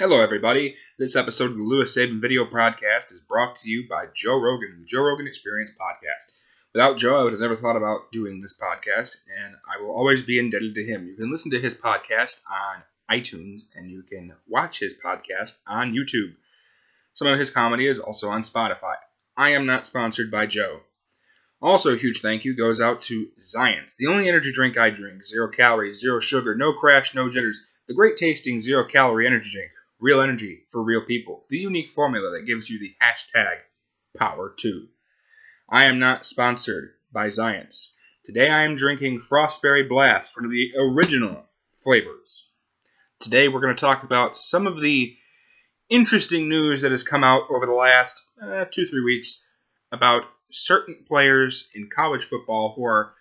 Hello, everybody. This episode of the Lewis Sabin video podcast is brought to you by Joe Rogan, the Joe Rogan Experience podcast. Without Joe, I would have never thought about doing this podcast, and I will always be indebted to him. You can listen to his podcast on iTunes, and you can watch his podcast on YouTube. Some of his comedy is also on Spotify. I am not sponsored by Joe. Also, a huge thank you goes out to Zions, the only energy drink I drink. 0 calories, 0 sugar, no crash, no jitters. The great tasting 0 calorie energy drink. Real energy for real people. The unique formula that gives you the hashtag Power2. I am not sponsored by Zions. Today I am drinking Frostberry Blast, one of the original flavors. Today we're going to talk about some of the interesting news that has come out over the last 2-3 weeks about certain players in college football who are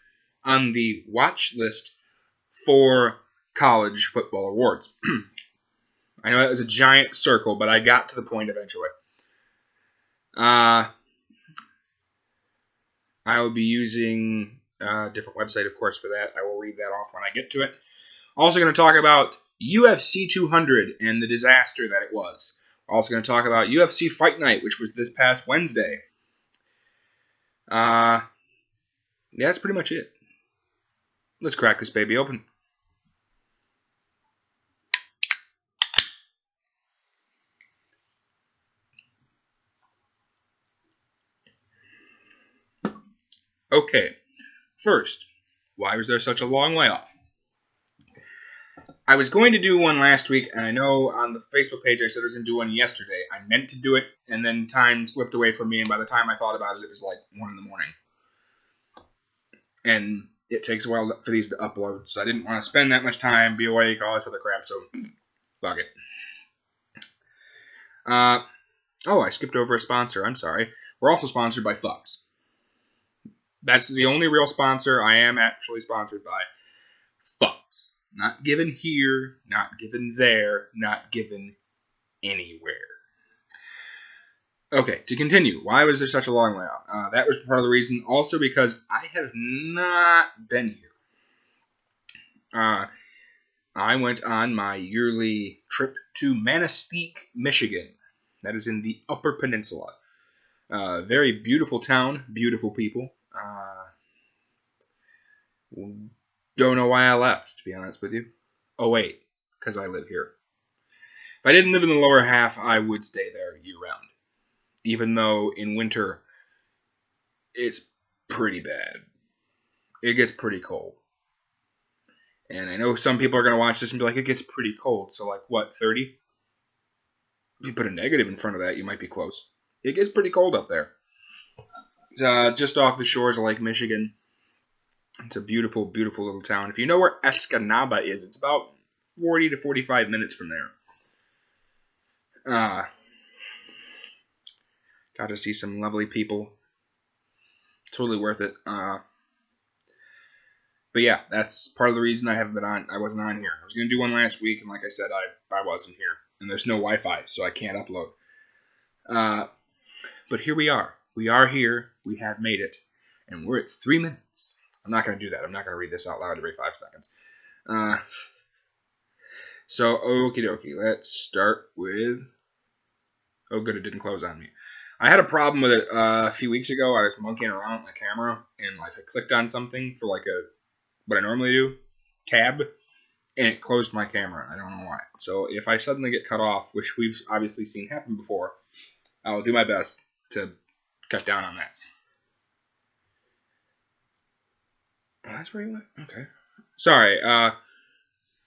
on the watch list for college football awards. I know that was a giant circle, but I got to the point eventually. I will be using a different website, of course, for that. I will read that off when I get to it. Also going to talk about UFC 200 and the disaster that it was. Also going to talk about UFC Fight Night, which was this past Wednesday. Yeah, that's pretty much it. Let's crack this baby open. Okay, first, why was there such a long layoff? I was going to do one last week, and I know on the Facebook page I said I was going to do one yesterday. I meant to do it, and then time slipped away from me, and by the time I thought about it, it was like 1 in the morning. And it takes a while for these to upload, so I didn't want to spend that much time, be awake, all this other crap, so fuck it. I skipped over a sponsor. I'm sorry. We're also sponsored by Fucks. That's the only real sponsor I am actually sponsored by. Fucks. Not given here, not given there, not given anywhere. Okay, to continue. Why was there such a long layoff? That was part of the reason. Also because I have not been here. I went on my yearly trip to Manistee, Michigan. That is in the Upper Peninsula. Very beautiful town, beautiful people. Don't know why I left, to be honest with you. Oh, wait, because I live here. If I didn't live in the lower half, I would stay there year-round. Even though in winter, it's pretty bad. It gets pretty cold. And I know some people are going to watch this and be like, it gets pretty cold. So, like, what, 30? If you put a negative in front of that, you might be close. It gets pretty cold up there. It's just off the shores of Lake Michigan. It's a beautiful, beautiful little town. If you know where Escanaba is, it's about 40 to 45 minutes from there. Got to see some lovely people. Totally worth it. But yeah, that's part of the reason I wasn't on here. I was going to do one last week, and like I said, I wasn't here. And there's no Wi-Fi, so I can't upload. But here we are. We are here. We have made it. And we're at 3 minutes. I'm not going to do that. I'm not going to read this out loud every 5 seconds. So, okie dokie. Let's start with... Oh, good, it didn't close on me. I had a problem with it a few weeks ago. I was monkeying around with my camera, and I clicked on something for what I normally do, tab, and it closed my camera. I don't know why. So if I suddenly get cut off, which we've obviously seen happen before, I'll do my best to cut down on that. Oh, that's where he went? Okay. Sorry,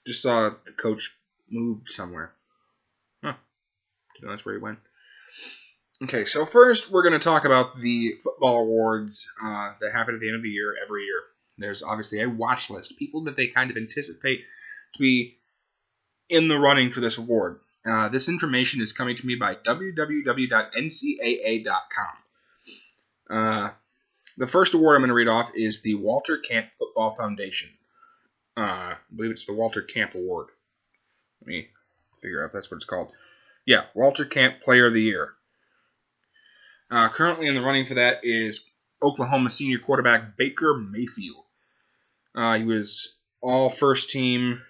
just saw the coach moved somewhere. Huh. So that's where he went. Okay, so first we're going to talk about the football awards that happen at the end of the year every year. There's obviously a watch list, people that they kind of anticipate to be in the running for this award. This information is coming to me by www.ncaa.com. The first award I'm going to read off is the Walter Camp Football Foundation. I believe it's the Walter Camp Award. Let me figure out if that's what it's called. Yeah, Walter Camp Player of the Year. Currently in the running for that is Oklahoma senior quarterback Baker Mayfield. He was all first team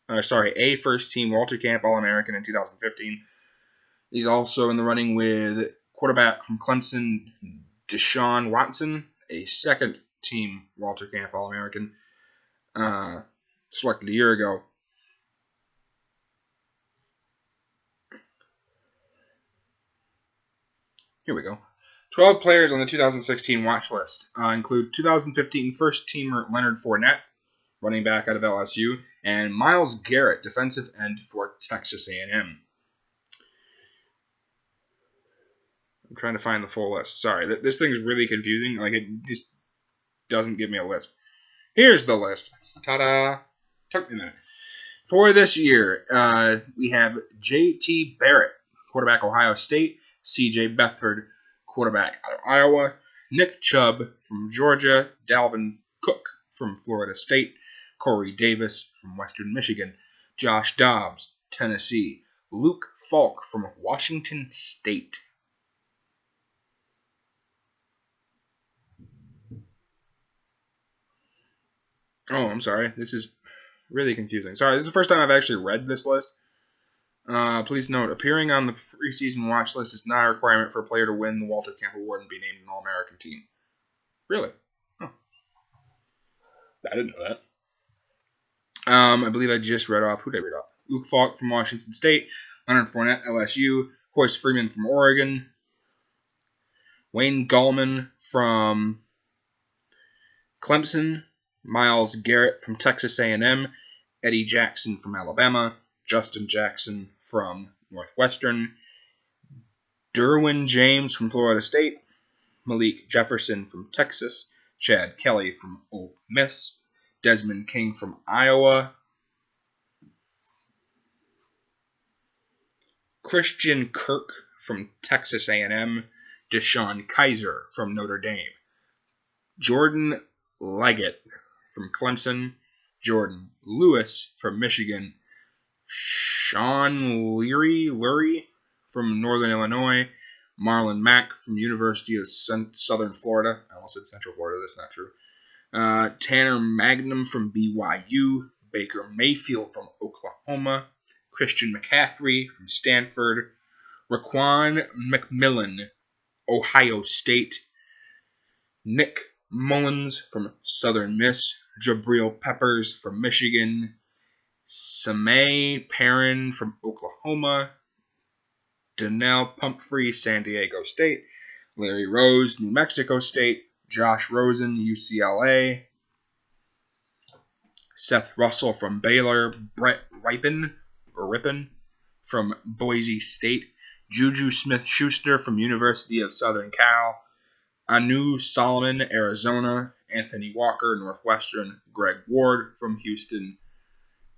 A first team Walter Camp All-American in 2015. He's also in the running with quarterback from Clemson, Deshaun Watson, a second team Walter Camp All-American, selected a year ago. Here we go. 12 players on the 2016 watch list include 2015 first teamer Leonard Fournette, running back out of LSU, and Myles Garrett, defensive end for Texas A&M. I'm trying to find the full list. Sorry, this thing's really confusing. Like, it just doesn't give me a list. Here's the list. Ta-da! Took me a minute. For this year, we have J.T. Barrett, quarterback, Ohio State, C.J. Beathard, quarterback out of Iowa, Nick Chubb from Georgia, Dalvin Cook from Florida State, Corey Davis from Western Michigan, Josh Dobbs, Tennessee, Luke Falk from Washington State. Oh, I'm sorry. This is really confusing. Sorry, this is the first time I've actually read this list. Please note, appearing on the preseason watch list is not a requirement for a player to win the Walter Camp Award and be named an All-American team. Really? Huh. I didn't know that. I believe I just read off. Who did I read off? Luke Falk from Washington State, Leonard Fournette, LSU, Horace Freeman from Oregon, Wayne Gallman from Clemson, Myles Garrett from Texas A&M, Eddie Jackson from Alabama, Justin Jackson from Northwestern, Derwin James from Florida State, Malik Jefferson from Texas, Chad Kelly from Ole Miss, Desmond King from Iowa, Christian Kirk from Texas A&M, Deshaun Kaiser from Notre Dame, Jordan Leggett from Clemson, Jordan Lewis from Michigan, Sean Lurie from Northern Illinois, Marlon Mack from University of Southern Florida. I almost said Central Florida. That's not true. Tanner Magnum from BYU, Baker Mayfield from Oklahoma, Christian McCaffrey from Stanford, Raquan McMillan, Ohio State, Nick Mullins from Southern Miss, Jabril Peppers from Michigan, Samay Perrin from Oklahoma, Donnell Pumphrey, San Diego State, Larry Rose, New Mexico State, Josh Rosen, UCLA, Seth Russell from Baylor, Brett Rippin from Boise State, Juju Smith-Schuster from University of Southern Cal, Anu Solomon, Arizona, Anthony Walker, Northwestern, Greg Ward from Houston,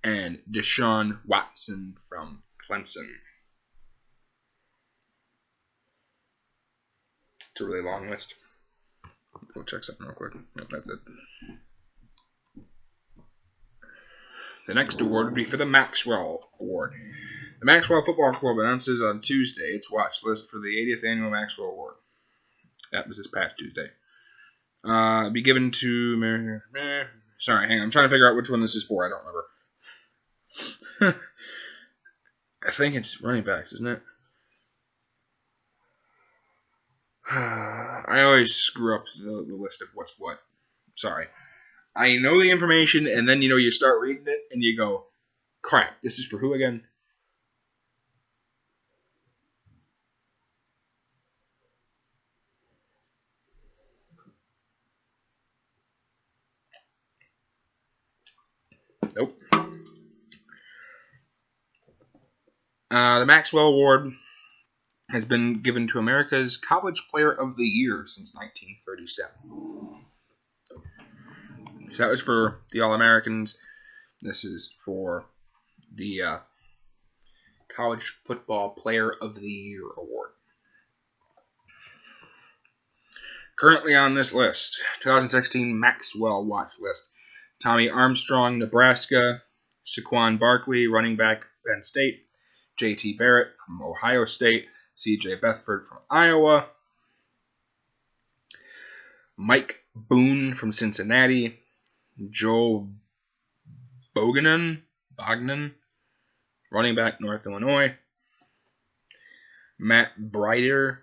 and Deshaun Watson from Clemson. It's a really long list. We'll check something real quick. Nope, that's it. The next award would be for the Maxwell Award. The Maxwell Football Club announces on Tuesday its watch list for the 80th Annual Maxwell Award. That was this past Tuesday. Be given to... Sorry, hang on. I'm trying to figure out which one this is for. I don't remember. I think it's running backs, isn't it? I always screw up the list of what's what. Sorry. I know the information, and then, you start reading it, and you go, crap, this is for who again? Nope. The Maxwell Award has been given to America's College Player of the Year since 1937. So that was for the All-Americans. This is for the College Football Player of the Year Award. Currently on this list, 2016 Maxwell Watch List. Tommy Armstrong, Nebraska. Saquon Barkley, running back, Penn State. J.T. Barrett from Ohio State. C.J. Beathard from Iowa. Mike Boone from Cincinnati. Joe Boganon Bognan, running back, North Illinois. Matt Breida,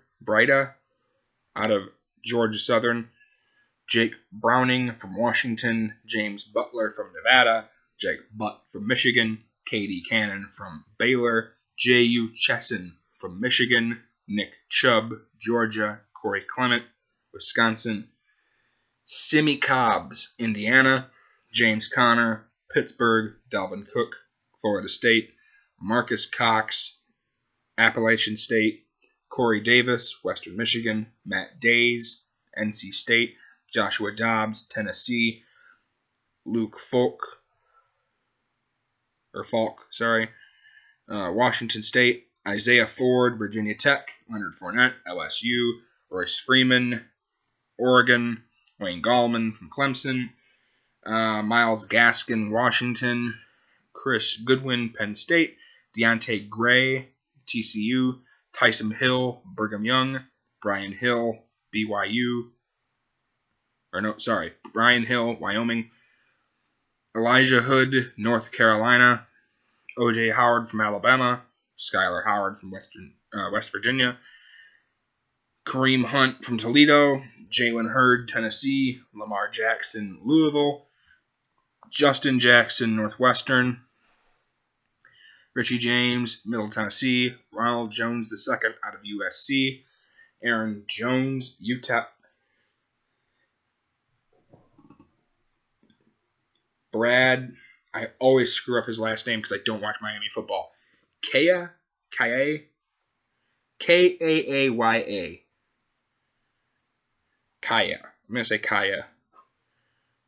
out of Georgia Southern. Jake Browning from Washington. James Butler from Nevada. Jake Butt from Michigan. Katie Cannon from Baylor. J.U. Chesson from Michigan. Nick Chubb, Georgia. Corey Clement, Wisconsin. Simi Cobbs, Indiana. James Conner, Pittsburgh. Dalvin Cook, Florida State. Marcus Cox, Appalachian State. Corey Davis, Western Michigan. Matt Days, NC State. Joshua Dobbs, Tennessee. Luke Falk, Washington State. Isaiah Ford, Virginia Tech. Leonard Fournette, LSU. Royce Freeman, Oregon. Wayne Gallman from Clemson. Myles Gaskin, Washington. Chris Goodwin, Penn State. Deontay Gray, TCU. Tyson Hill, Brigham Young. Brian Hill, Brian Hill, Wyoming. Elijah Hood, North Carolina. O.J. Howard from Alabama. Skylar Howard from West Virginia. Kareem Hunt from Toledo. Jalen Hurd, Tennessee. Lamar Jackson, Louisville. Justin Jackson, Northwestern. Richie James, Middle Tennessee. Ronald Jones II out of USC. Aaron Jones, Utah. Brad, I always screw up his last name because I don't watch Miami football. Kaaya? Kaaya? Kaaya. Kaaya. I'm going to say Kaaya.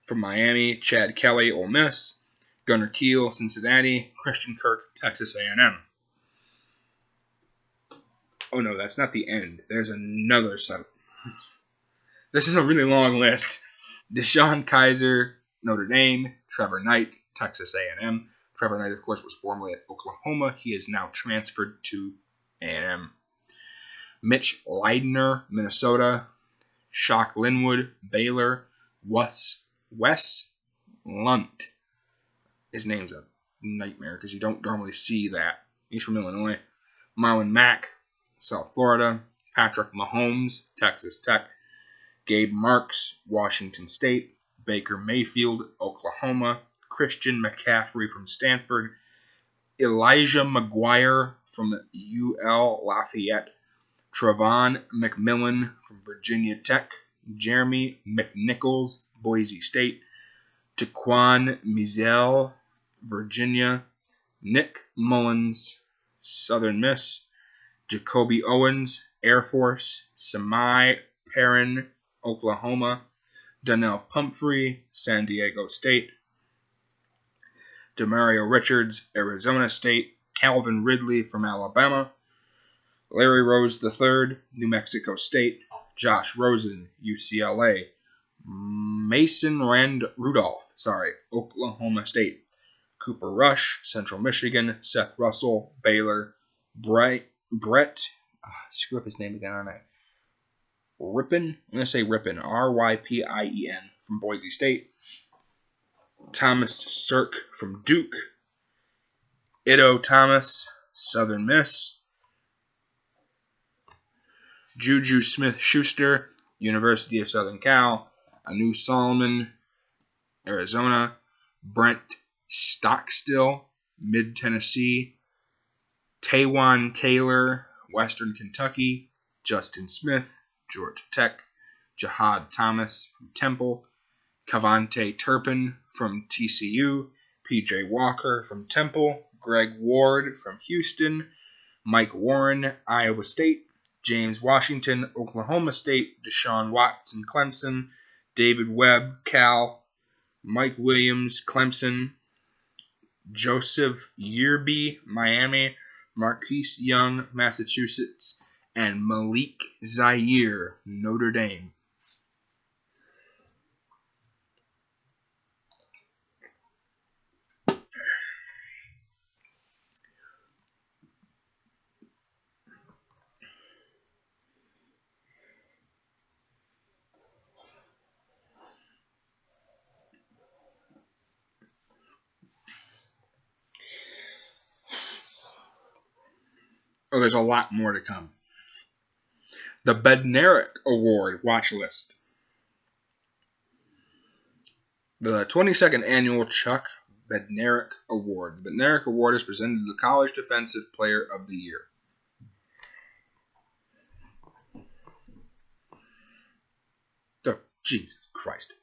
From Miami. Chad Kelly, Ole Miss. Gunnar Kiel, Cincinnati. Christian Kirk, Texas A&M. Oh no, that's not the end. There's another set. This is a really long list. Deshaun Kaiser, Notre Dame. Trevor Knight, Texas A&M. Trevor Knight, of course, was formerly at Oklahoma. He is now transferred to A&M. Mitch Leidner, Minnesota. Shock Linwood, Baylor. Wes Lunt. His name's a nightmare because you don't normally see that. He's from Illinois. Marlon Mack, South Florida. Patrick Mahomes, Texas Tech. Gabe Marks, Washington State. Baker Mayfield, Oklahoma. Christian McCaffrey from Stanford. Elijah McGuire from UL Lafayette. Travon McMillan from Virginia Tech. Jeremy McNichols, Boise State. Taquan Mizell, Virginia. Nick Mullins, Southern Miss. Jacoby Owens, Air Force. Samai Perrin, Oklahoma. Donnell Pumphrey, San Diego State. Demario Richards, Arizona State. Calvin Ridley from Alabama. Larry Rose III, New Mexico State. Josh Rosen, UCLA. Mason Rudolph, Oklahoma State. Cooper Rush, Central Michigan. Seth Russell, Baylor. Brett, screw up his name again, aren't I? Rippin, I'm going to say Rippin, Rypien, from Boise State. Thomas Sirk from Duke. Ido Thomas, Southern Miss. Juju Smith-Schuster, University of Southern Cal. Anu Solomon, Arizona. Brent Stockstill, Mid-Tennessee. Taywan Taylor, Western Kentucky. Justin Smith, Georgia Tech. Jahad Thomas from Temple. Cavante Turpin from TCU. P.J. Walker from Temple. Greg Ward from Houston. Mike Warren, Iowa State. James Washington, Oklahoma State. Deshaun Watson, Clemson. David Webb, Cal. Mike Williams, Clemson. Joseph Yearby, Miami. Marquise Young, Massachusetts. And Malik Zaire, Notre Dame. Oh, there's a lot more to come. The Bednarik Award watch list. The 22nd Annual Chuck Bednarik Award. The Bednarik Award is presented to the College Defensive Player of the Year. Oh, Jesus Christ.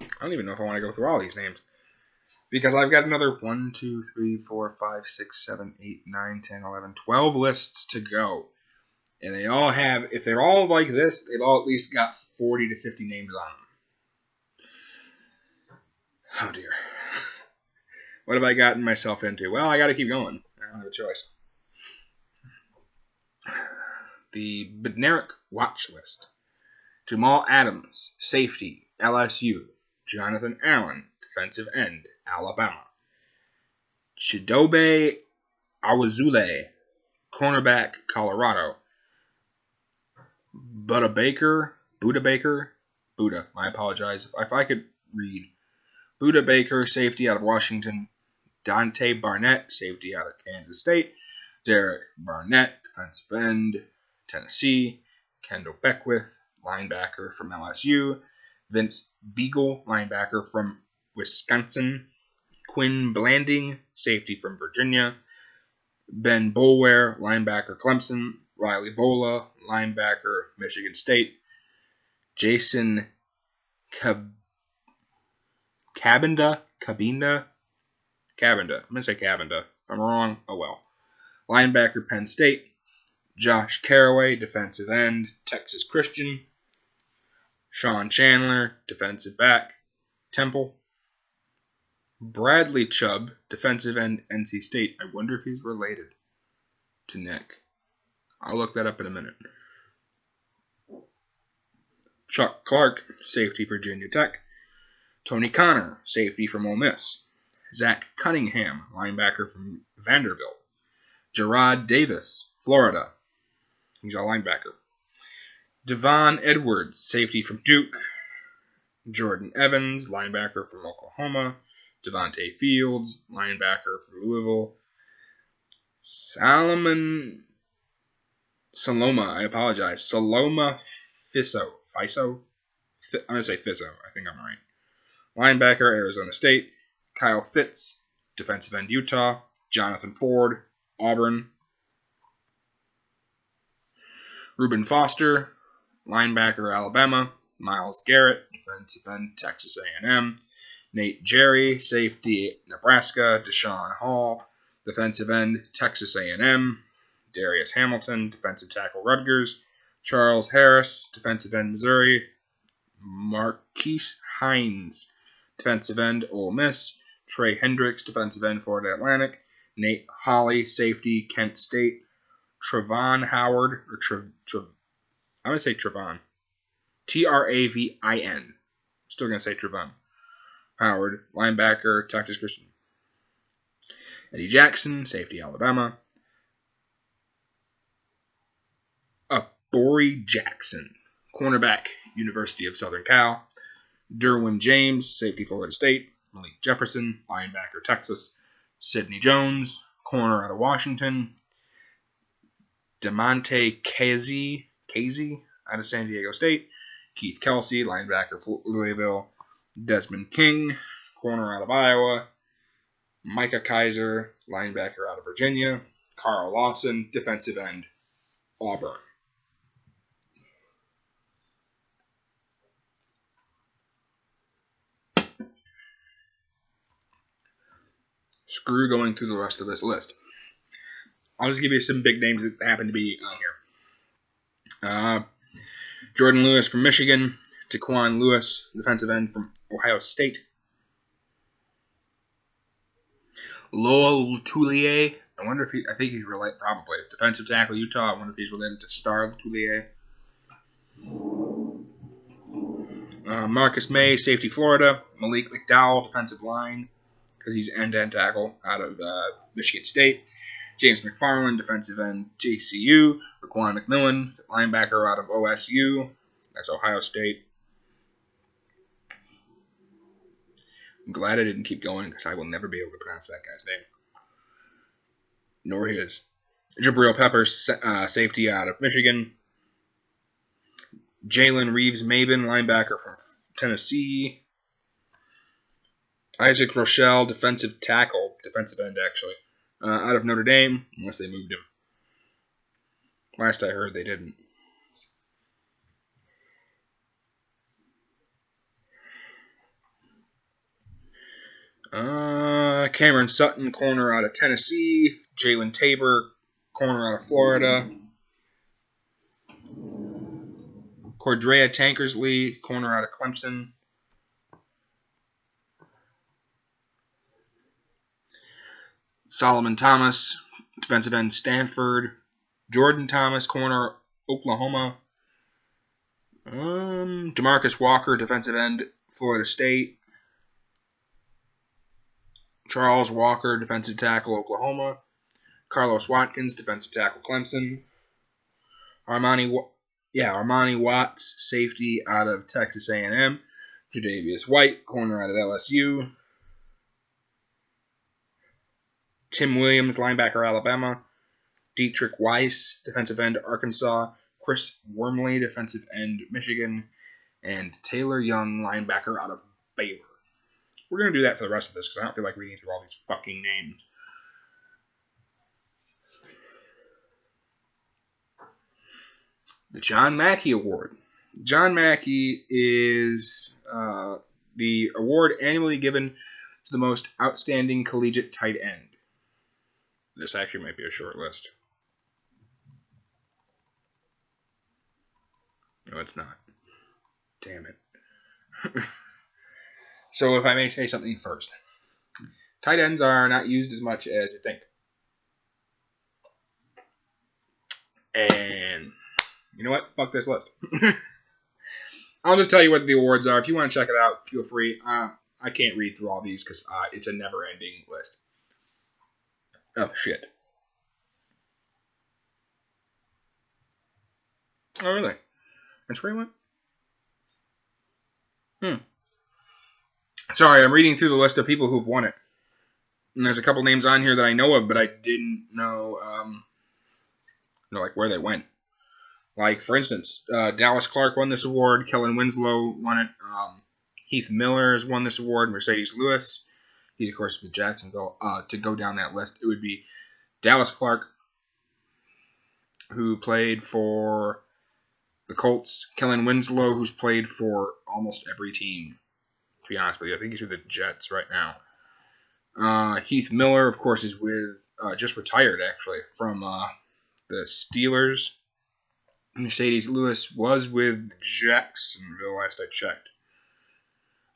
I don't even know if I want to go through all these names. Because I've got another 1, 2, 3, 4, 5, 6, 7, 8, 9, 10, 11, 12 lists to go. And they all have, if they're all like this, they've all at least got 40 to 50 names on them. Oh dear. What have I gotten myself into? Well, I got to keep going. I don't have a choice. The Bednarik watch list. Jamal Adams, safety, LSU. Jonathan Allen, defensive end, Alabama. Chidobe Awazule, cornerback, Colorado. Buda Baker, I apologize if I could read. Buda Baker, safety out of Washington. Dante Barnett, safety out of Kansas State. Derek Barnett, defensive end, Tennessee. Kendall Beckwith, linebacker from LSU. Vince Beagle, linebacker from Wisconsin. Quinn Blanding, safety from Virginia. Ben Boulware, linebacker, Clemson. Riley Bola, linebacker, Michigan State. Jason Cabinda. I'm going to say Cabinda. If I'm wrong, oh well. Linebacker, Penn State. Josh Caraway, defensive end, Texas Christian. Sean Chandler, defensive back, Temple. Bradley Chubb, defensive end, NC State. I wonder if he's related to Nick. I'll look that up in a minute. Chuck Clark, safety, Virginia Tech. Tony Connor, safety from Ole Miss. Zach Cunningham, linebacker from Vanderbilt. Gerard Davis, Florida. He's a linebacker. Devon Edwards, safety from Duke. Jordan Evans, linebacker from Oklahoma. Devontae Fields, linebacker from Louisville. Saloma Fiso. I'm going to say Fiso. I think I'm right. Linebacker, Arizona State. Kyle Fitz, defensive end, Utah. Jonathan Ford, Auburn. Reuben Foster, linebacker, Alabama. Myles Garrett, defensive end, Texas A&M. Nate Jerry, safety, Nebraska. Deshaun Hall, defensive end, Texas A&M. Darius Hamilton, defensive tackle, Rutgers. Charles Harris, defensive end, Missouri. Marquise Hines, defensive end, Ole Miss. Trey Hendricks, defensive end, Florida Atlantic. Nate Holley, safety, Kent State. Trevon Howard, or I'm going to say Trevon. Travin. Still going to say Trevon Howard, linebacker, Texas Christian. Eddie Jackson, safety, Alabama. Borey Jackson, cornerback, University of Southern Cal. Derwin James, safety, Florida State. Malik Jefferson, linebacker, Texas. Sidney Jones, corner out of Washington. DeMonte Casey out of San Diego State. Keith Kelsey, linebacker, Louisville. Desmond King, corner out of Iowa. Micah Kaiser, linebacker out of Virginia. Carl Lawson, defensive end, Auburn. Screw going through the rest of this list. I'll just give you some big names that happen to be on here. Jordan Lewis from Michigan. Taquan Lewis, defensive end from Ohio State. Lowell Lutoulier. I think he's related, probably. Defensive tackle, Utah. I wonder if he's related to Star Lutoulier. Marcus May, safety, Florida. Malik McDowell, defensive line, because he's end-to-end tackle out of Michigan State. James McFarland, defensive end, TCU. Raquan McMillan, linebacker out of OSU. That's Ohio State. I'm glad I didn't keep going because I will never be able to pronounce that guy's name. Nor his. Jabril Peppers, safety out of Michigan. Jalen Reeves-Maben, linebacker from Tennessee. Isaac Rochelle, defensive end actually, out of Notre Dame, unless they moved him. Last I heard, they didn't. Cameron Sutton, corner out of Tennessee. Jalen Tabor, corner out of Florida. Cordrea Tankersley, corner out of Clemson. Solomon Thomas, defensive end, Stanford. Jordan Thomas, corner, Oklahoma. Demarcus Walker, defensive end, Florida State. Charles Walker, defensive tackle, Oklahoma. Carlos Watkins, defensive tackle, Clemson. Armani Watts, safety out of Texas A&M. Jadavius White, corner out of LSU. Tim Williams, linebacker, Alabama. Dietrich Weiss, defensive end, Arkansas. Chris Wormley, defensive end, Michigan. And Taylor Young, linebacker out of Baylor. We're going to do that for the rest of this because I don't feel like reading through all these fucking names. The John Mackey Award. John Mackey is the award annually given to the most outstanding collegiate tight end. This actually might be a short list. No, it's not. Damn it. So if I may say something first. Tight ends are not used as much as you think. And you know what? Fuck this list. I'll just tell you what the awards are. If you want to check it out, feel free. I can't read through all these because it's a never-ending list. Oh, shit. Oh, really? That's where I went? Sorry, I'm reading through the list of people who've won it. And there's a couple names on here that I know of, but I didn't know, like where they went. Like, for instance, Dallas Clark won this award. Kellen Winslow won it. Heath Miller has won this award. Mercedes Lewis. He's, of course, with Jacksonville. To go down that list, it would be Dallas Clark, who played for the Colts. Kellen Winslow, who's played for almost every team, to be honest with you. I think he's with the Jets right now. Heath Miller, of course, is with, just retired, actually, from the Steelers. Mercedes Lewis was with Jacksonville last I checked.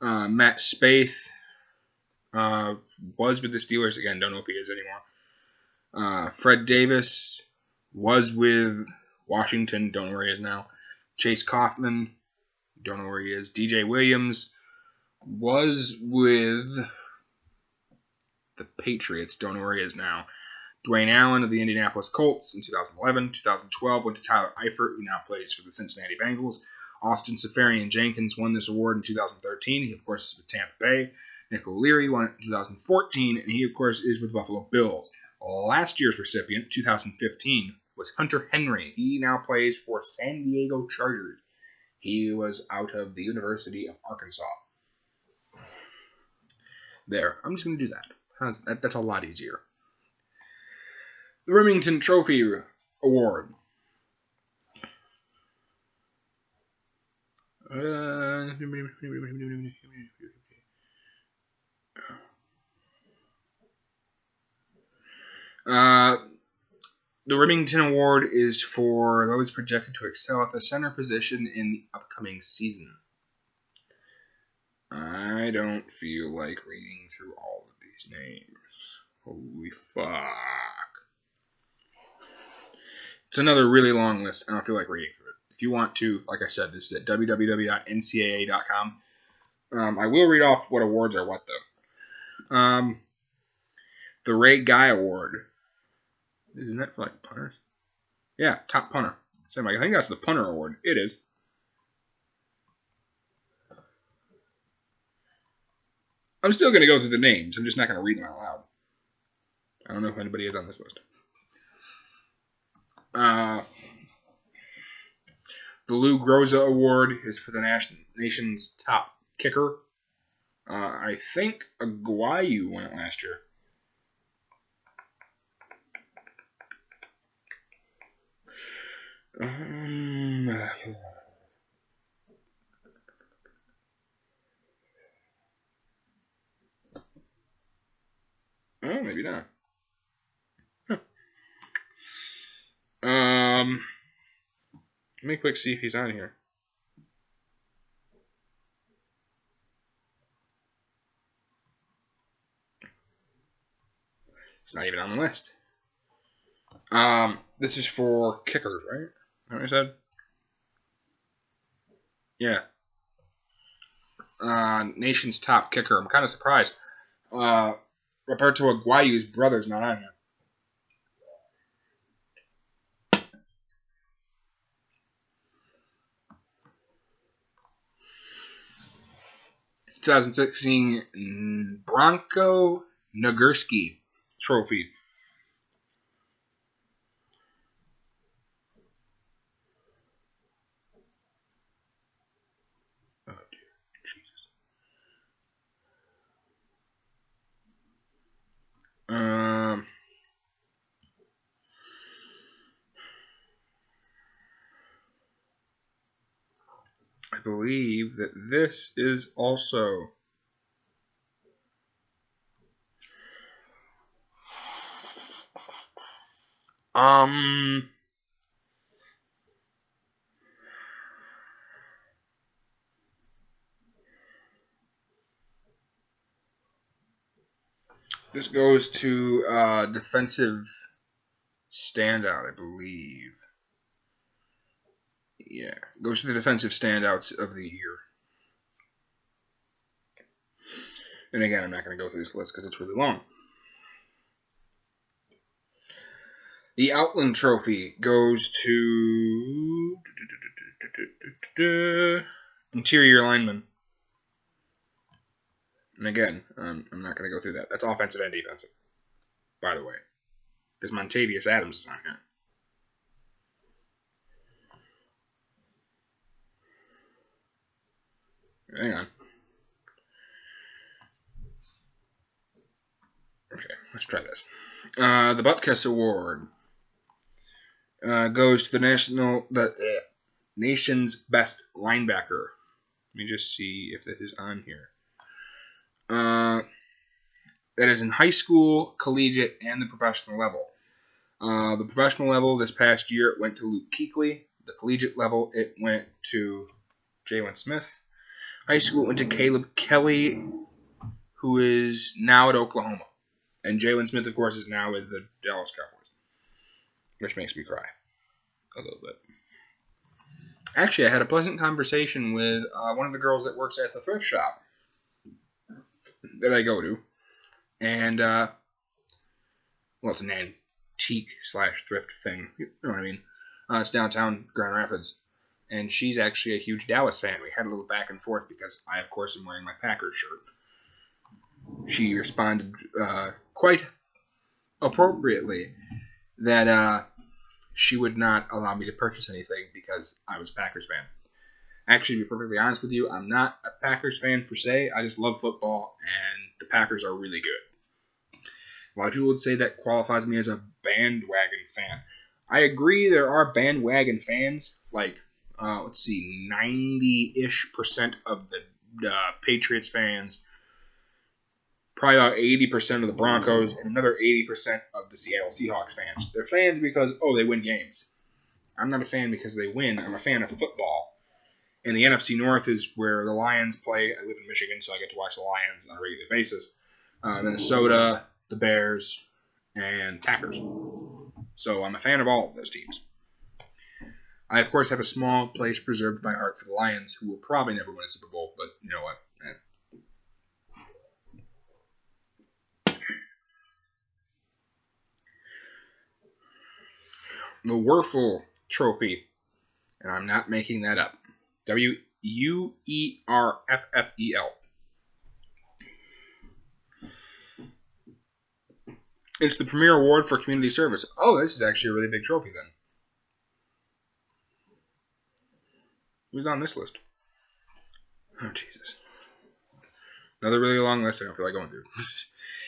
Matt Spaeth was with the Steelers. Again, don't know if he is anymore. Fred Davis was with Washington. Don't know where he is now. Chase Kaufman. Don't know where he is. DJ Williams was with the Patriots. Don't know where he is now. Dwayne Allen of the Indianapolis Colts in 2011. 2012 went to Tyler Eifert, who now plays for the Cincinnati Bengals. Austin Seferian-Jenkins won this award in 2013. He, of course, is with Tampa Bay. Nick O'Leary won it in 2014, and he, of course, is with Buffalo Bills. Last year's recipient, 2015, was Hunter Henry. He now plays for San Diego Chargers. He was out of the University of Arkansas. There. I'm just going to do that. That's a lot easier. The Remington Trophy Award. The Remington Award is for those projected to excel at the center position in the upcoming season. I don't feel like reading through all of these names. Holy fuck. It's another really long list. I don't feel like reading through it. If you want to, like I said, this is at www.ncaa.com. I will read off what awards are what, though. The Ray Guy Award. Isn't that for, like, punters? Yeah, top punter. So I think that's the punter award. It is. I'm still going to go through the names. I'm just not going to read them out loud. I don't know if anybody is on this list. The Lou Groza Award is for the nation's top kicker. I think Aguayo won it last year. Oh, maybe not. Huh. Let me quick see if he's on here. It's not even on the list. This is for kickers, right? Is that what I said? Yeah. Nation's top kicker. I'm kind of surprised. Roberto Aguayo's brother's not on here. 2016 Bronco Nagurski Trophy. Oh, dear. Jesus. I believe that this is also this goes to defensive standout, I believe. Yeah, goes to the defensive standouts of the year. And again, I'm not going to go through this list because it's really long. The Outland Trophy goes to interior lineman. And again, I'm not going to go through that. That's offensive and defensive, by the way. Because Montavious Adams is on here. Hang on. Okay, let's try this. The Butkus Award goes to the nation's best linebacker. Let me just see if that is on here. That is in high school, collegiate, and the professional level. The professional level this past year it went to Luke Kuechly. The collegiate level it went to Jalen Smith. High school it went to Caleb Kelly, who is now at Oklahoma. And Jalen Smith, of course, is now with the Dallas Cowboys, which makes me cry a little bit. Actually, I had a pleasant conversation with one of the girls that works at the thrift shop that I go to. And, well, it's an antique/thrift thing. You know what I mean? It's downtown Grand Rapids. And she's actually a huge Dallas fan. We had a little back and forth because I, of course, am wearing my Packers shirt. She responded quite appropriately that she would not allow me to purchase anything because I was a Packers fan. Actually, to be perfectly honest with you, I'm not a Packers fan per se. I just love football, and the Packers are really good. A lot of people would say that qualifies me as a bandwagon fan. I agree there are bandwagon fans, like, 90-ish% of the Patriots fans, probably about 80% of the Broncos, and another 80% of the Seattle Seahawks fans. They're fans because, they win games. I'm not a fan because they win. I'm a fan of football. And the NFC North is where the Lions play. I live in Michigan, so I get to watch the Lions on a regular basis. Minnesota, the Bears, and Packers. So I'm a fan of all of those teams. I, of course, have a small place preserved by heart for the Lions, who will probably never win a Super Bowl, but you know what? The Wuerffel Trophy, and I'm not making that up. Wuerffel. It's the premier award for community service. Oh, this is actually a really big trophy then. Who's on this list? Oh, Jesus. Another really long list I don't feel like going through.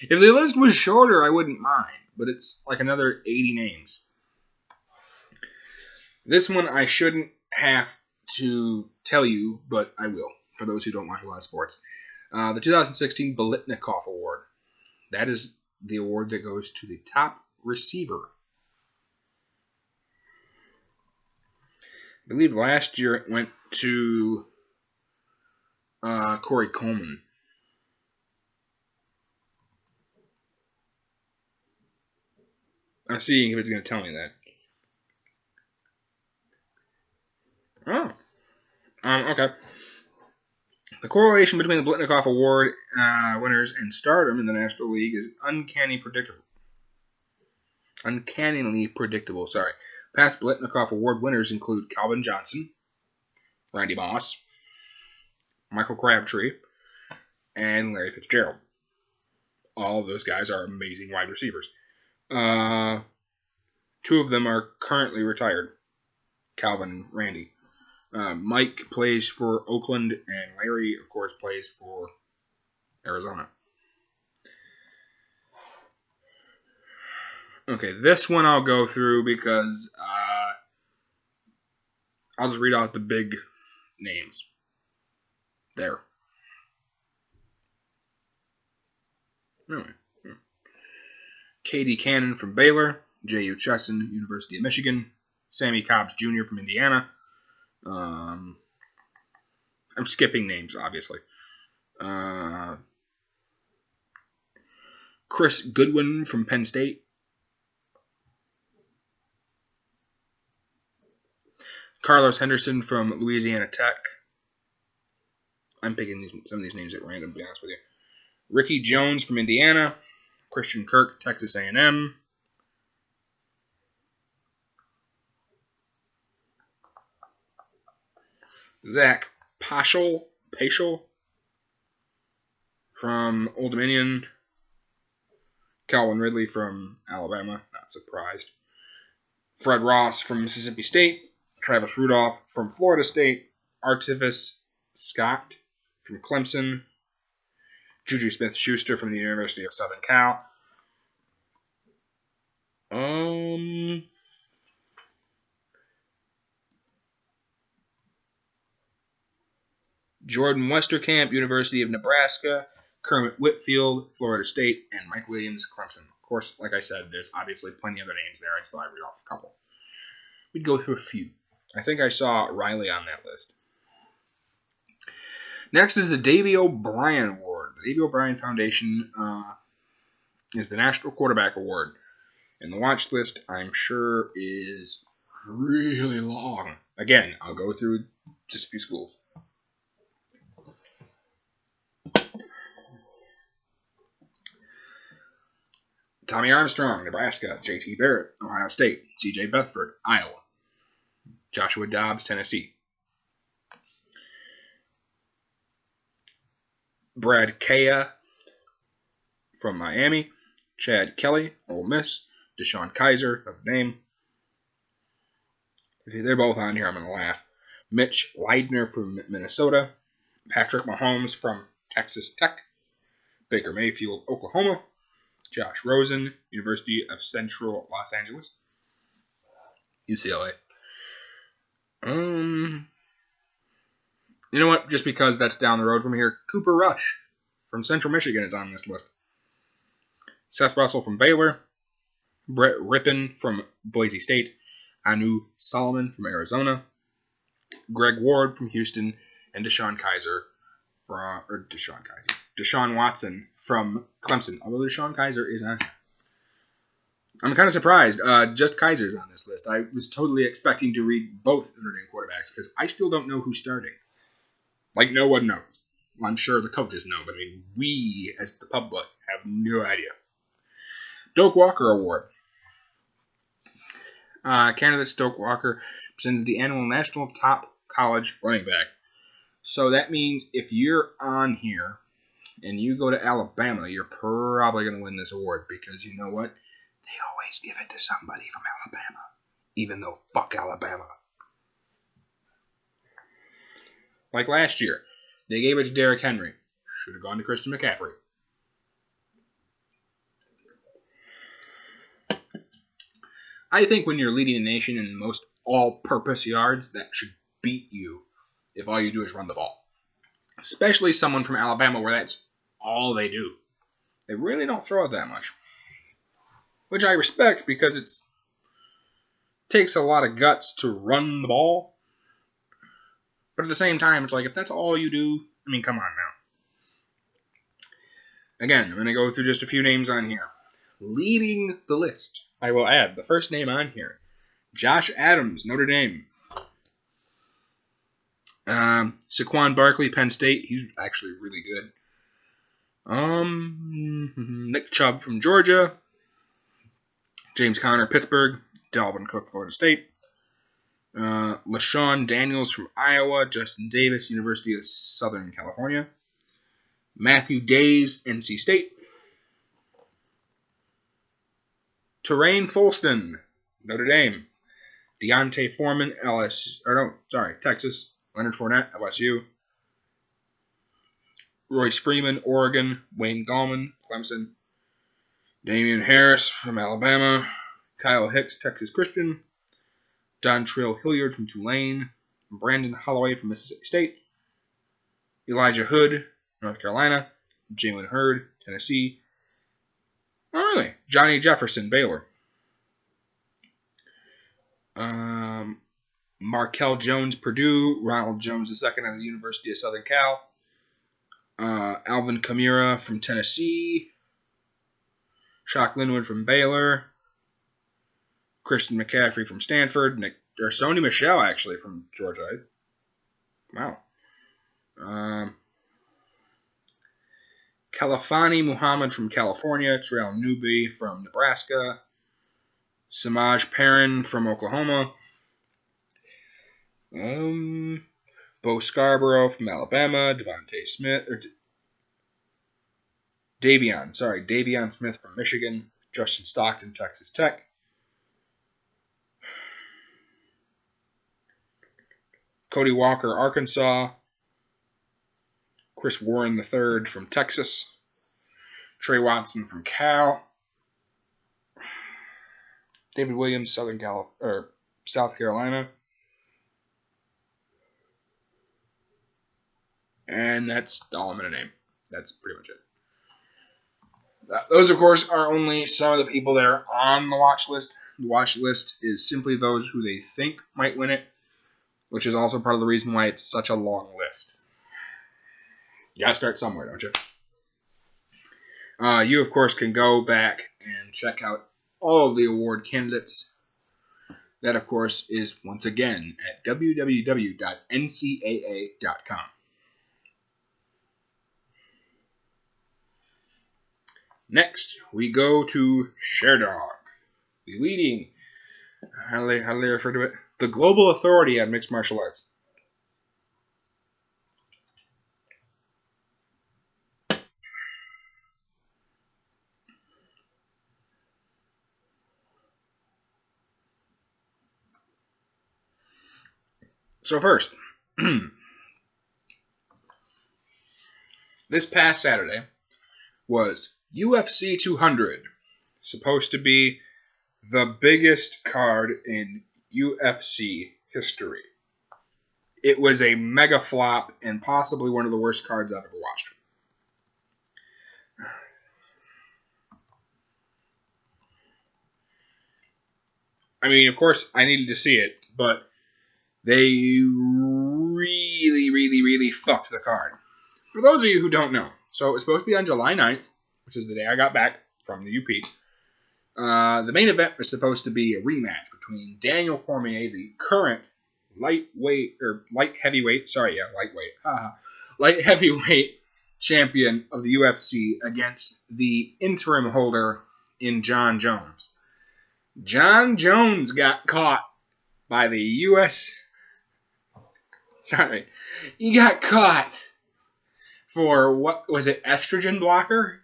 If the list was shorter, I wouldn't mind, but it's like another 80 names. This one I shouldn't have to tell you, but I will, for those who don't watch a lot of sports. The 2016 Biletnikoff Award. That is the award that goes to the top receiver. I believe last year it went to Corey Coleman. I'm seeing if it's going to tell me that. Oh. Okay. The correlation between the Biletnikoff Award winners and stardom in the National League is uncannily predictable. Past Biletnikoff Award winners include Calvin Johnson, Randy Moss, Michael Crabtree, and Larry Fitzgerald. All of those guys are amazing wide receivers. Two of them are currently retired, Calvin and Randy. Mike plays for Oakland, and Larry, of course, plays for Arizona. Okay, this one I'll go through because I'll just read out the big names. There. Anyway. K.D. Cannon from Baylor, J.U. Chesson, University of Michigan, Sammy Cobbs Jr. from Indiana. I'm skipping names, obviously. Chris Goodwin from Penn State. Carlos Henderson from Louisiana Tech. I'm picking some of these names at random, to be honest with you. Ricky Jones from Indiana. Christian Kirk, Texas A&M. Zach Paschal from Old Dominion. Calvin Ridley from Alabama, not surprised. Fred Ross from Mississippi State. Travis Rudolph from Florida State. Artevis Scott from Clemson. Juju Smith-Schuster from the University of Southern Cal. Jordan Westerkamp, University of Nebraska. Kermit Whitfield, Florida State, and Mike Williams, Clemson. Of course, like I said, there's obviously plenty of other names there. I just thought I'd read off a couple. We'd go through a few. I think I saw Riley on that list. Next is the Davey O'Brien Award. The Davey O'Brien Foundation is the National Quarterback Award. And the watch list, I'm sure, is really long. Again, I'll go through just a few schools. Tommy Armstrong, Nebraska. J.T. Barrett, Ohio State. C.J. Beathard, Iowa. Joshua Dobbs, Tennessee. Brad Kea from Miami. Chad Kelly, Ole Miss. Deshaun Kaiser, Notre Dame. If they're both on here, I'm going to laugh. Mitch Leidner from Minnesota. Patrick Mahomes from Texas Tech. Baker Mayfield, Oklahoma. Josh Rosen, University of Central Los Angeles. UCLA. You know what? Just because that's down the road from here, Cooper Rush from Central Michigan is on this list. Seth Russell from Baylor. Brett Rippon from Boise State. Anu Solomon from Arizona. Greg Ward from Houston. And Deshaun Watson from Clemson. Although Deshaun Kaiser is on. I'm kind of surprised. Just Kaiser's on this list. I was totally expecting to read both Notre Dame quarterbacks because I still don't know who's starting. Like, no one knows. Well, I'm sure the coaches know, but I mean, we, as the public, have no idea. Doak Walker Award. Candidate Doak Walker presented the annual National Top College Running Back. So that means if you're on here and you go to Alabama, you're probably going to win this award because you know what? they always give it to somebody from Alabama, even though fuck Alabama. Like last year, they gave it to Derrick Henry. Should have gone to Christian McCaffrey. I think when you're leading the nation in most all-purpose yards, that should beat you if all you do is run the ball. Especially someone from Alabama where that's all they do. They really don't throw it that much. Which I respect because it takes a lot of guts to run the ball. But at the same time, it's like, if that's all you do, I mean, come on now. Again, I'm going to go through just a few names on here. Leading the list, I will add the first name on here, Josh Adams, Notre Dame. Saquon Barkley, Penn State. He's actually really good. Nick Chubb from Georgia. James Conner, Pittsburgh. Dalvin Cook, Florida State. LaShawn Daniels from Iowa. Justin Davis, University of Southern California. Matthew Days, NC State. Terrain Folston, Notre Dame. Deontay Foreman, Texas. Leonard Fournette, LSU. Royce Freeman, Oregon. Wayne Gallman, Clemson. Damian Harris from Alabama. Kyle Hicks, Texas Christian. Dontrell Hilliard from Tulane. Brandon Holloway from Mississippi State. Elijah Hood, North Carolina. Jalen Hurd, Tennessee. Oh, really? Johnny Jefferson, Baylor. Markel Jones, Purdue. Ronald Jones II out of the University of Southern Cal. Alvin Kamara from Tennessee. Shock Linwood from Baylor. Christian McCaffrey from Stanford. Sony Michel, actually, from Georgia. Wow. Kalafani Muhammad from California. Terrell Newby from Nebraska. Samaj Perrin from Oklahoma. Bo Scarborough from Alabama. Davion Smith from Michigan. Justin Stockton, Texas Tech. Cody Walker, Arkansas. Chris Warren III from Texas. Trey Watson from Cal. David Williams, South Carolina. And that's all I'm going to name. That's pretty much it. Those, of course, are only some of the people that are on the watch list. The watch list is simply those who they think might win it, which is also part of the reason why it's such a long list. You gotta start somewhere, don't you? You, of course, can go back and check out all of the award candidates. That, of course, is, once again, at www.ncaa.com. Next, we go to Sherdog, the leading, how do they refer to it? The global authority on mixed martial arts. So first, this past Saturday was UFC 200, supposed to be the biggest card in UFC history. It was a mega flop and possibly one of the worst cards I've ever watched. I mean, of course, I needed to see it, but they really fucked the card. For those of you who don't know, so it was supposed to be on July 9th, which is the day I got back from the UP. The main event was supposed to be a rematch between Daniel Cormier, the current light heavyweight champion of the UFC, against the interim holder in John Jones. John Jones got caught by the he got caught for, what was it, estrogen blocker?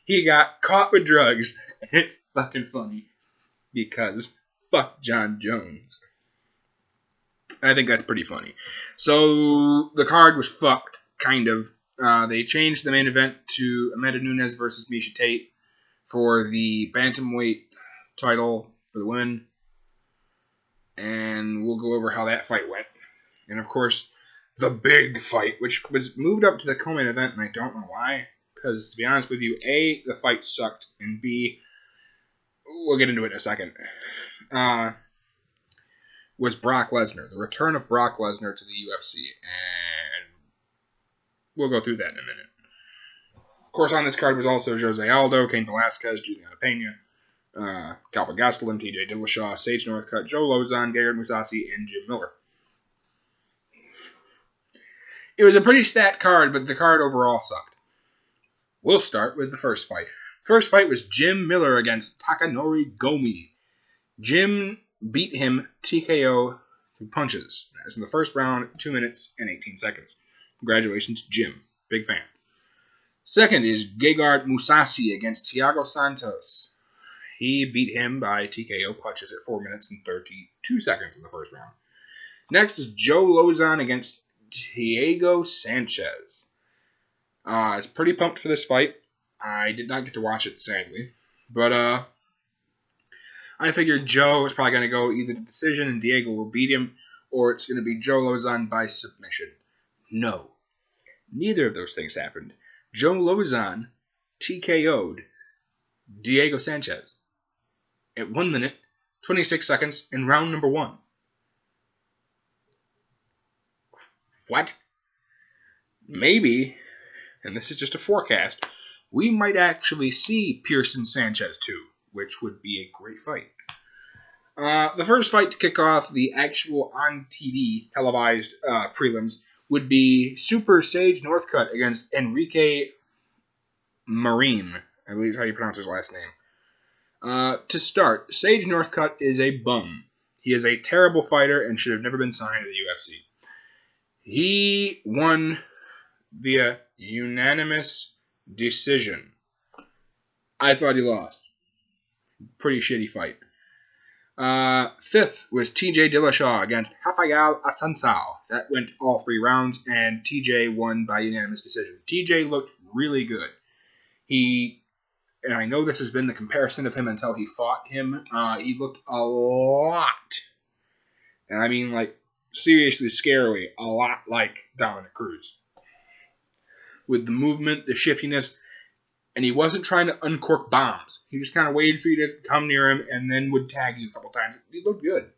He got caught with drugs. It's fucking funny. because fuck John Jones. I think that's pretty funny. So the card was fucked, kind of. They changed the main event to Amanda Nunes versus Miesha Tate for the bantamweight title for the women. And we'll go over how that fight went. And of course, the big fight, which was moved up to the co-main event, and I don't know why. Because, to be honest with you, A, the fight sucked, and B, we'll get into it in a second, was Brock Lesnar. The return of Brock Lesnar to the UFC. And we'll go through that in a minute. Of course, on this card was also Jose Aldo, Cain Velasquez, Juliana Pena, Calvin Gastelum, TJ Dillashaw, Sage Northcutt, Joe Lozon, Gegard Mousasi, and Jim Miller. It was a pretty stat card, but the card overall sucked. We'll start with the first fight. First fight was Jim Miller against Takanori Gomi. Jim beat him TKO through punches. That was in the first round, 2 minutes and 18 seconds. Congratulations, Jim. Big fan. Second is Gegard Mousasi against Thiago Santos. He beat him by TKO punches at 4 minutes and 32 seconds in the first round. Next is Joe Lozon against Diego Sanchez. I was pretty pumped for this fight. I did not get to watch it, sadly. But I figured Joe was probably going to go either to decision and Diego will beat him, or it's going to be Joe Lozon by submission. No. Neither of those things happened. Joe Lozon TKO'd Diego Sanchez at 1 minute, 26 seconds in round number 1. What? Maybe, and this is just a forecast, we might actually see Pearson Sanchez 2, which would be a great fight. The first fight to kick off the actual on TV televised prelims would be Super Sage Northcutt against Enrique Marin. I believe is how you pronounce his last name. To start, Sage Northcutt is a bum. He is a terrible fighter and should have never been signed to the UFC. He won via unanimous decision. I thought he lost. Pretty shitty fight. Fifth was TJ Dillashaw against Rafael Assunção. That went all 3 rounds, and TJ won by unanimous decision. TJ looked really good. And I know this has been the comparison of him until he fought him. He looked a lot, and I mean like seriously scarily, a lot like Dominic Cruz. With the movement, the shiftiness, and he wasn't trying to uncork bombs. He just kind of waited for you to come near him and then would tag you a couple times. He looked good.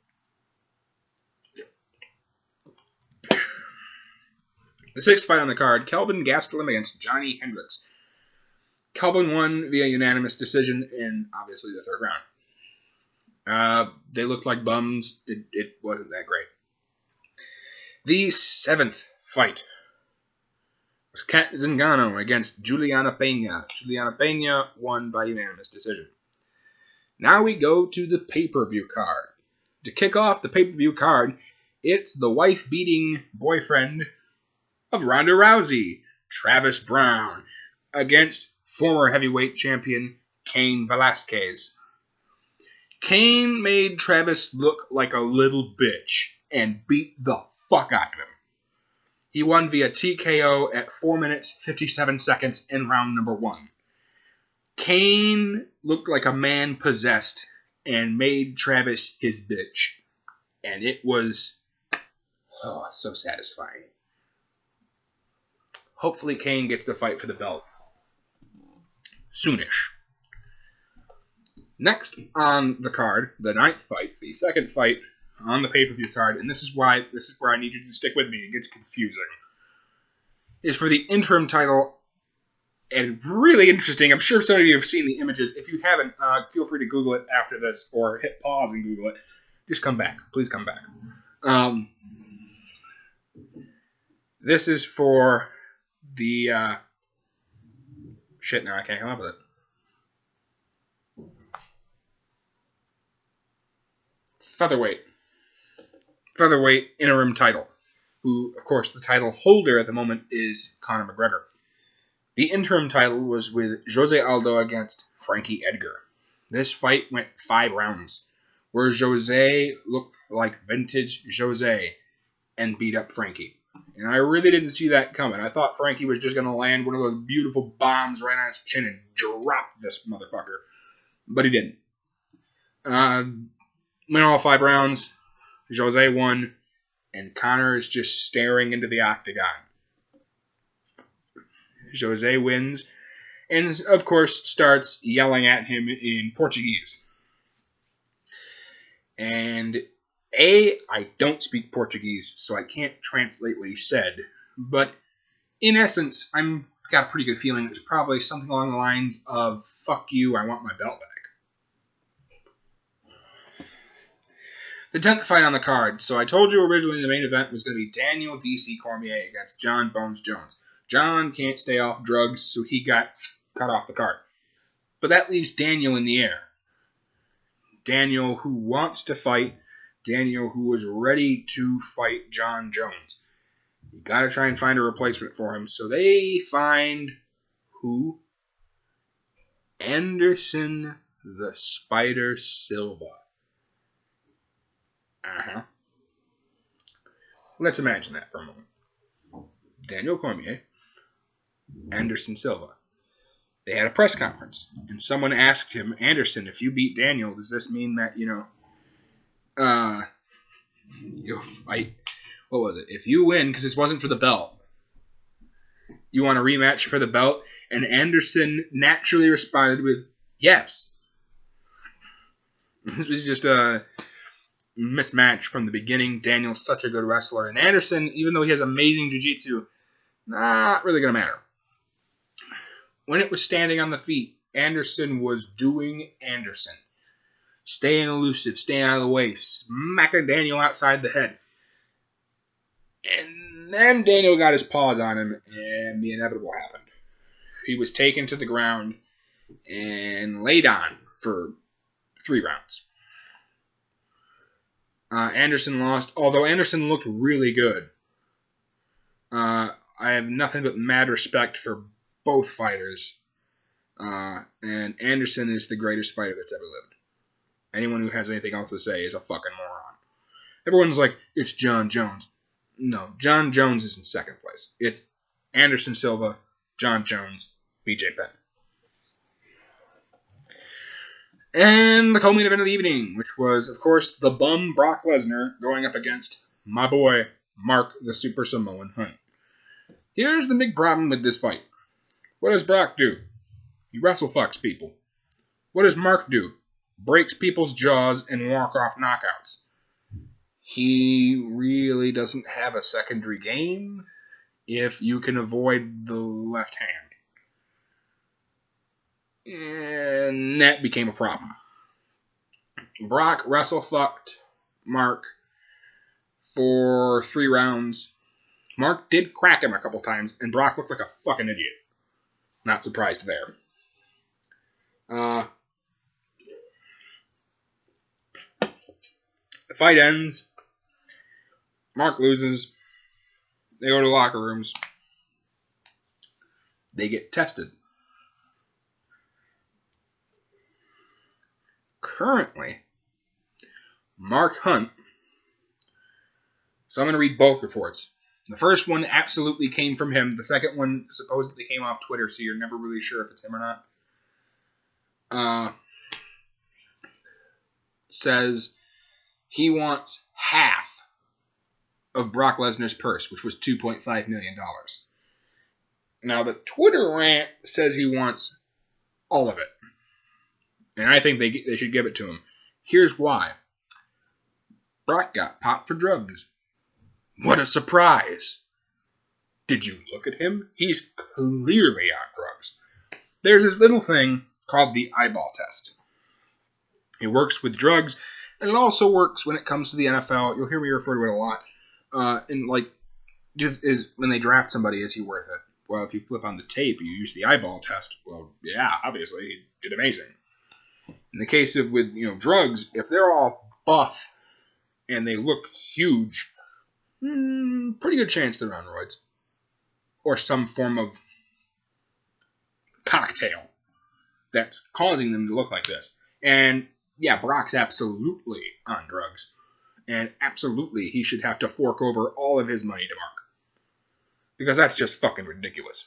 The sixth fight on the card, Kelvin Gastelum against Johnny Hendricks. Kelvin won via unanimous decision in, obviously, the third round. They looked like bums. It wasn't that great. The seventh fight was Kat Zingano against Juliana Pena. Juliana Pena won by unanimous decision. Now we go to the pay-per-view card. To kick off the pay-per-view card, it's the wife-beating boyfriend of Ronda Rousey, Travis Browne, against former heavyweight champion Cain Velasquez. Cain made Travis look like a little bitch and beat the fuck out of him. He won via TKO at 4 minutes, 57 seconds in round number 1. Cain looked like a man possessed and made Travis his bitch. And it was so satisfying. Hopefully Cain gets to fight for the belt soonish. Next on the card, the ninth fight, the second fight on the pay-per-view card, and this is where I need you to stick with me. It gets confusing. Is for the interim title, and really interesting. I'm sure some of you have seen the images. If you haven't, feel free to Google it after this, or hit pause and Google it. Just come back. Please come back. This is for the... shit, now I can't come up with it. Featherweight interim title, who, of course, the title holder at the moment is Conor McGregor. The interim title was with Jose Aldo against Frankie Edgar. This fight went 5 rounds, where Jose looked like vintage Jose and beat up Frankie. And I really didn't see that coming. I thought Frankie was just going to land one of those beautiful bombs right on his chin and drop this motherfucker. But he didn't. Went all 5 rounds. Jose won. And Conor is just staring into the octagon. Jose wins. And, of course, starts yelling at him in Portuguese. And I don't speak Portuguese, so I can't translate what he said. But in essence, I've got a pretty good feeling it's probably something along the lines of, fuck you, I want my belt back. The 10th fight on the card. So I told you originally the main event was going to be Daniel D.C. Cormier against John Bones Jones. John can't stay off drugs, so he got cut off the card. But that leaves Daniel in the air. Daniel who wants to fight. Daniel who was ready to fight John Jones. You got to try and find a replacement for him. So they find who? Anderson the Spider Silva. Let's imagine that for a moment. Daniel Cormier, Anderson Silva. They had a press conference, and someone asked him, Anderson, if you beat Daniel, does this mean that, you'll fight? What was it? If you win, because this wasn't for the belt, you want a rematch for the belt? And Anderson naturally responded with, yes. This was just a mismatch from the beginning. Daniel's such a good wrestler. And Anderson, even though he has amazing jiu-jitsu, not really going to matter. When it was standing on the feet, Anderson was doing Anderson. Staying elusive, staying out of the way, smacking Daniel outside the head. And then Daniel got his paws on him, and the inevitable happened. He was taken to the ground and laid on for 3 rounds. Anderson lost, although Anderson looked really good. I have nothing but mad respect for both fighters. And Anderson is the greatest fighter that's ever lived. Anyone who has anything else to say is a fucking moron. Everyone's like, it's John Jones. No, John Jones is in second place. It's Anderson Silva, John Jones, BJ Penn. And the co-main event of the evening, which was, of course, the bum Brock Lesnar going up against my boy, Mark the Super Samoan Hunt. Here's the big problem with this fight. What does Brock do? He wrestle fucks people. What does Mark do? Breaks people's jaws and walk off knockouts. He really doesn't have a secondary game if you can avoid the left hand. And that became a problem. Brock wrestle-fucked Mark for 3 rounds. Mark did crack him a couple times, and Brock looked like a fucking idiot. Not surprised there. The fight ends. Mark loses. They go to locker rooms. They get tested. Currently, Mark Hunt. So I'm going to read both reports. The first one absolutely came from him. The second one supposedly came off Twitter, so you're never really sure if it's him or not. Says he wants half of Brock Lesnar's purse, which was $2.5 million. Now, the Twitter rant says he wants all of it. And I think they should give it to him. Here's why. Brock got popped for drugs. What a surprise. Did you look at him? He's clearly on drugs. There's this little thing called the eyeball test. It works with drugs, and it also works when it comes to the NFL. You'll hear me refer to it a lot. Is when they draft somebody, is he worth it? Well, if you flip on the tape, you use the eyeball test. Well, yeah, obviously, he did amazing. In the case of with drugs, if they're all buff and they look huge, pretty good chance they're on roids or some form of cocktail that's causing them to look like this. And yeah, Brock's absolutely on drugs. And absolutely he should have to fork over all of his money to Mark. Because that's just fucking ridiculous.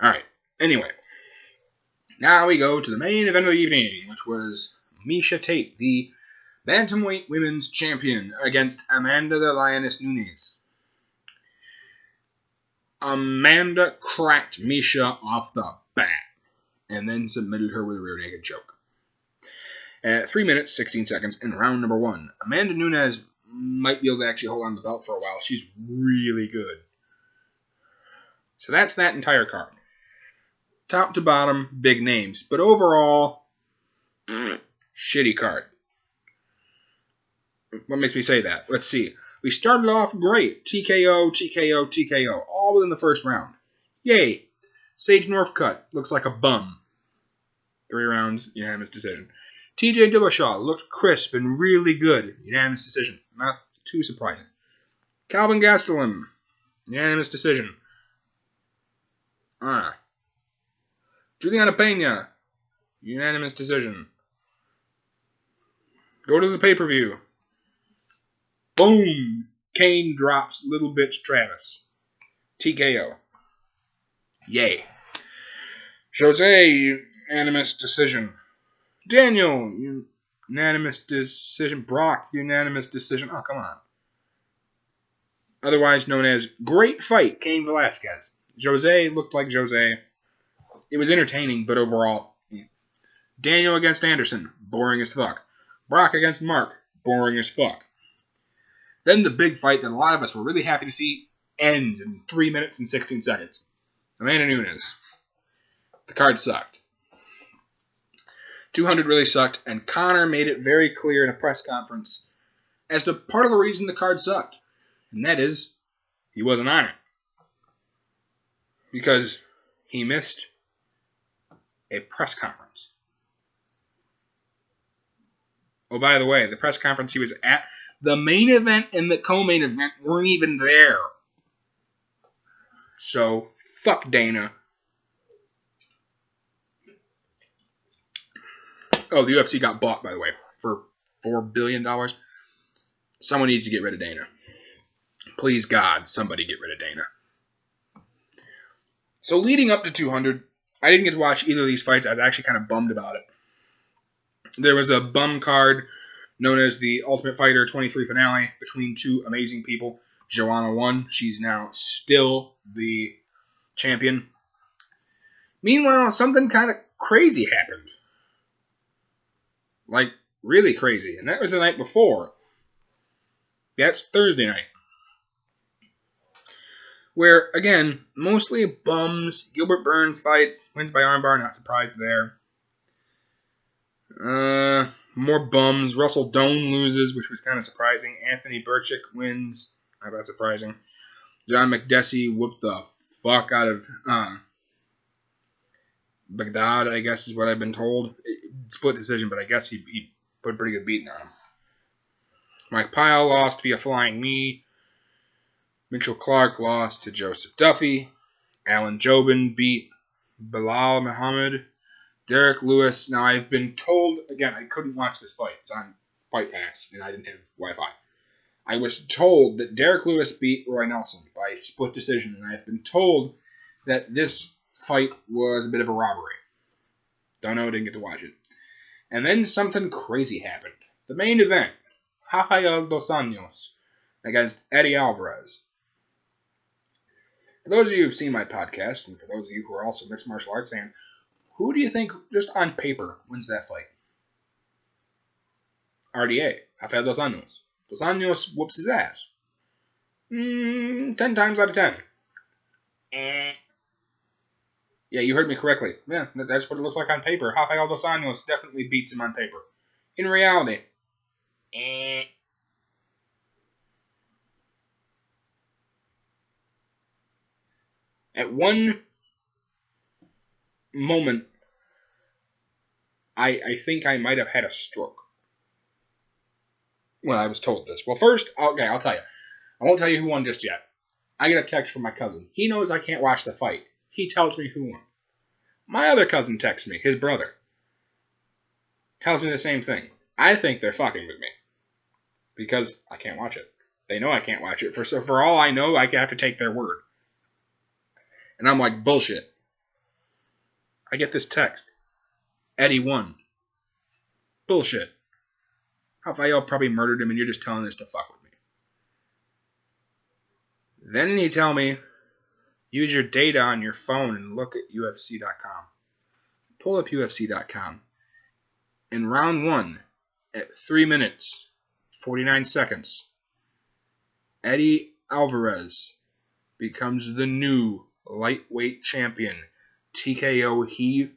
Alright, anyway. Now we go to the main event of the evening, which was Miesha Tate, the Bantamweight Women's Champion, against Amanda the Lioness Nunes. Amanda cracked Miesha off the bat, and then submitted her with a rear naked choke. At 3 minutes, 16 seconds in round number 1, Amanda Nunes might be able to actually hold on to the belt for a while. She's really good. So that's that entire card. Top to bottom, big names. But overall, shitty card. What makes me say that? Let's see. We started off great. TKO, TKO, TKO. All within the first round. Yay. Sage Northcutt looks like a bum. 3 rounds, unanimous decision. TJ Dillashaw looked crisp and really good. Unanimous decision. Not too surprising. Calvin Gastelum. Unanimous decision. Juliana Pena. Unanimous decision. Go to the pay-per-view. Boom! Kane drops little bitch Travis. TKO. Yay. Jose, unanimous decision. Daniel, unanimous decision. Brock, unanimous decision. Oh, come on. Otherwise known as Great Fight, Cain Velasquez. Jose looked like Jose. It was entertaining, but overall, Daniel against Anderson, boring as fuck. Brock against Mark, boring as fuck. Then the big fight that a lot of us were really happy to see ends in 3 minutes and 16 seconds. Amanda Nunes. The card sucked. 200 really sucked, and Conor made it very clear in a press conference as to part of the reason the card sucked. And that is, he wasn't on it. Because he missed a press conference. Oh, by the way, the press conference he was at, the main event and the co-main event weren't even there. So, fuck Dana. Oh, the UFC got bought, by the way, for $4 billion. Someone needs to get rid of Dana. Please, God, somebody get rid of Dana. So, leading up to 200, I didn't get to watch either of these fights. I was actually kind of bummed about it. There was a bum card known as the Ultimate Fighter 23 finale between two amazing people. Joanna won. She's now still the champion. Meanwhile, something kind of crazy happened. Like, really crazy. And that was the night before. That's Thursday night. Where, again, mostly bums. Gilbert Burns fights. Wins by armbar. Not surprised there. More bums. Russell Doan loses, which was kind of surprising. Anthony Burchik wins. Not that surprising. John McDessie whooped the fuck out of Baghdad, I guess is what I've been told. Split decision, but I guess he put a pretty good beating on him. Mike Pyle lost via flying knee. Mitchell Clark lost to Joseph Duffy. Alan Jobin beat Bilal Muhammad. Derek Lewis. Now, I've been told, again, I couldn't watch this fight. It's on Fight Pass, and I didn't have Wi-Fi. I was told that Derek Lewis beat Roy Nelson by split decision, and I've been told that this fight was a bit of a robbery. Don't know, didn't get to watch it. And then something crazy happened. The main event, Rafael Dos Anjos against Eddie Alvarez. For those of you who've seen my podcast, and for those of you who are also mixed martial arts fans, who do you think, just on paper, wins that fight? RDA, Rafael Dos Anjos. Dos Anjos whoops his ass. 10 times out of 10. Yeah, you heard me correctly. Yeah, that's what it looks like on paper. Rafael Dos Anjos definitely beats him on paper. In reality, at one moment, I think I might have had a stroke when I was told this. Well, first, okay, I'll tell you. I won't tell you who won just yet. I get a text from my cousin. He knows I can't watch the fight. He tells me who won. My other cousin texts me, his brother. tells me the same thing. I think they're fucking with me because I can't watch it. They know I can't watch it. For all I know, I have to take their word. And I'm like, bullshit. I get this text. Eddie won. Bullshit. Rafael probably murdered him and you're just telling this to fuck with me. Then you tell me, use your data on your phone and look at UFC.com. Pull up UFC.com. In round 1, at 3 minutes, 49 seconds, Eddie Alvarez becomes the new lightweight champion. TKO, he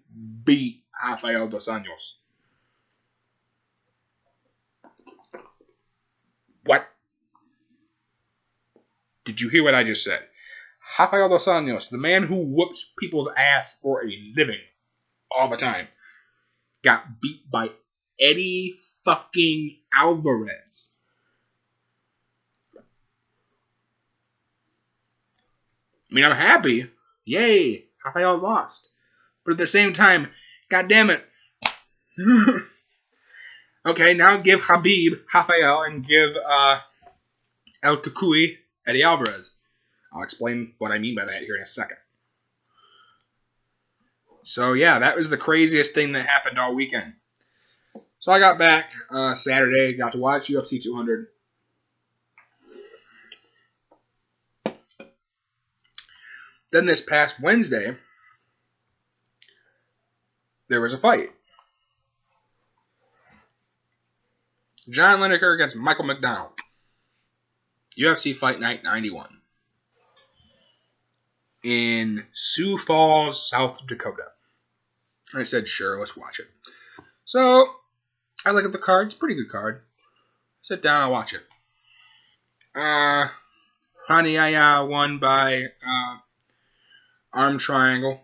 beat Rafael dos Anjos. What? Did you hear what I just said? Rafael dos Anjos, the man who whoops people's ass for a living all the time, got beat by Eddie fucking Alvarez. I mean, I'm happy. Yay, Rafael lost. But at the same time, god damn it. Okay, now give Khabib Rafael and give El Cucuy Eddie Alvarez. I'll explain what I mean by that here in a second. So yeah, that was the craziest thing that happened all weekend. So I got back Saturday, got to watch UFC 200. Then this past Wednesday, there was a fight. John Lineker against Michael McDonald. UFC Fight Night 91. In Sioux Falls, South Dakota. I said, sure, let's watch it. So, I look at the card. It's a pretty good card. Sit down, I'll watch it. Hanayaya won by arm triangle.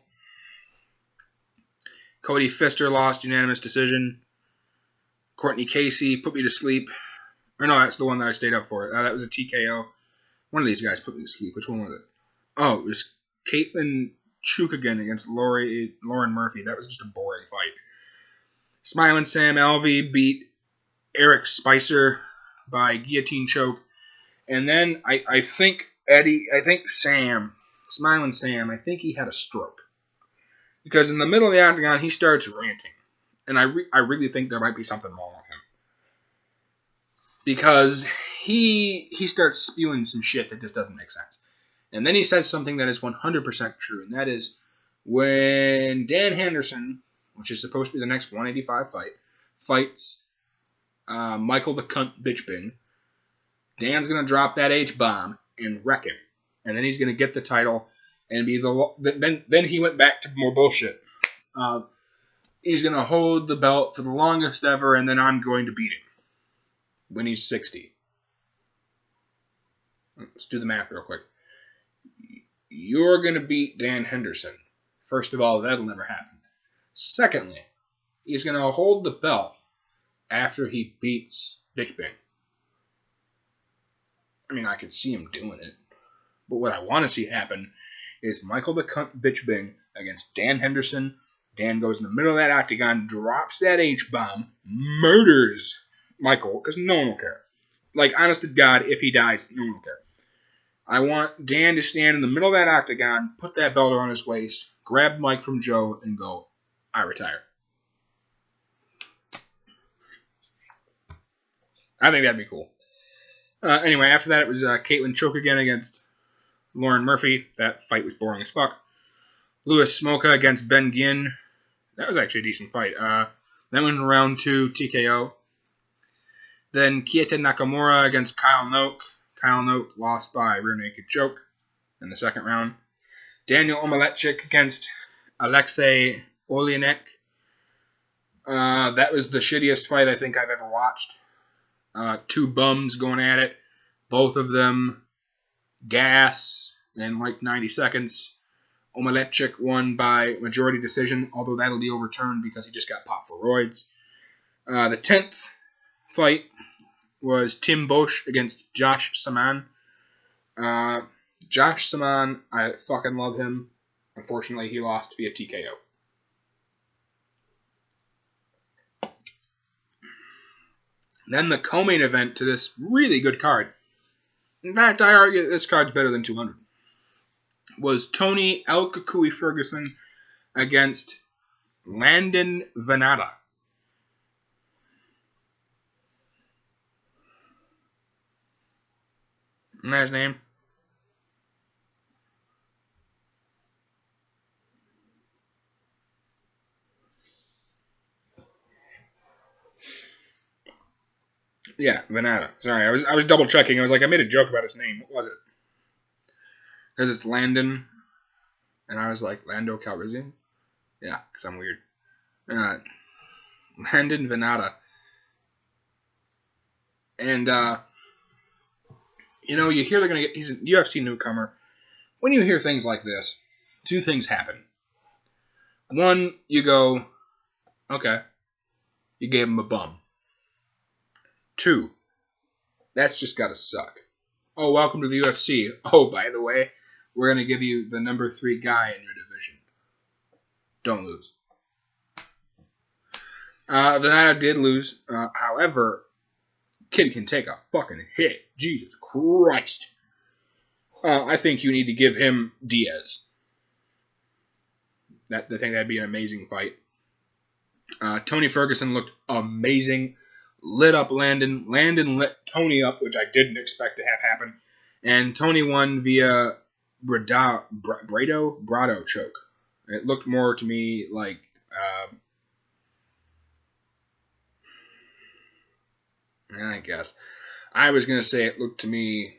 Cody Pfister lost unanimous decision. Courtney Casey put me to sleep. Or no, that's the one that I stayed up for. That was a TKO. One of these guys put me to sleep. Which one was it? Oh, it was Caitlin Chukagan against Lauren Murphy. That was just a boring fight. Smiling Sam Alvey beat Eric Spicer by guillotine choke. And then I think Smiling Sam, I think he had a stroke. Because in the middle of the octagon, he starts ranting. And I really think there might be something wrong with him. Because he starts spewing some shit that just doesn't make sense. And then he says something that is 100% true. And that is, when Dan Henderson, which is supposed to be the next 185 fight, fights Michael the Cunt Bitchbin, Dan's going to drop that H-bomb and wreck him. And then he's going to get the title and be then he went back to more bullshit. He's going to hold the belt for the longest ever, and then I'm going to beat him when he's 60. Let's do the math real quick. You're going to beat Dan Henderson. First of all, that'll never happen. Secondly, he's going to hold the belt after he beats Bitchbin. I mean, I could see him doing it. But what I want to see happen is Michael the Cunt Bitchbin against Dan Henderson. Dan goes in the middle of that octagon, drops that H-bomb, murders Michael, because no one will care. Like, honest to God, if he dies, no one will care. I want Dan to stand in the middle of that octagon, put that belt around his waist, grab Mike from Joe, and go, I retire. I think that'd be cool. Anyway, after that, it was Caitlin Chokagan against Lauren Murphy. That fight was boring as fuck. Louis Smolka against Ben Ginn. That was actually a decent fight. Then went round 2, TKO. Then Keita Nakamura against Kyle Noak. Kyle Noak lost by rear naked choke in the second round. Daniel Omelechik against Alexei Olenek. That was the shittiest fight I think I've ever watched. Two bums going at it. Both of them gas in like 90 seconds. Omelechik won by majority decision, although that'll be overturned because he just got popped for roids. The 10th fight was Tim Bosch against Josh Saman. Josh Saman, I fucking love him. Unfortunately, he lost via TKO. Then the co-main event to this really good card. In fact, I argue this card's better than 200. Was Tony El Kukui Ferguson against Landon Venata. Isn't that his name? Yeah, Venata. Sorry, I was double checking. I was like, I made a joke about his name. What was it? Because it's Landon, and I was like, Lando Calrissian? Yeah, because I'm weird. Landon Venata. And, you hear they're going to get, he's a UFC newcomer. When you hear things like this, two things happen. One, you go, okay, you gave him a bum. Two, that's just got to suck. Oh, welcome to the UFC. Oh, by the way, we're going to give you the number 3 guy in your division. Don't lose. Venata did lose. However, kid can take a fucking hit. Jesus Christ. I think you need to give him Diaz. I think that'd be an amazing fight. Tony Ferguson looked amazing. Lit up Landon. Landon lit Tony up, which I didn't expect to have happen. And Tony won via Brado choke. It looked more to me like I guess. I was going to say it looked to me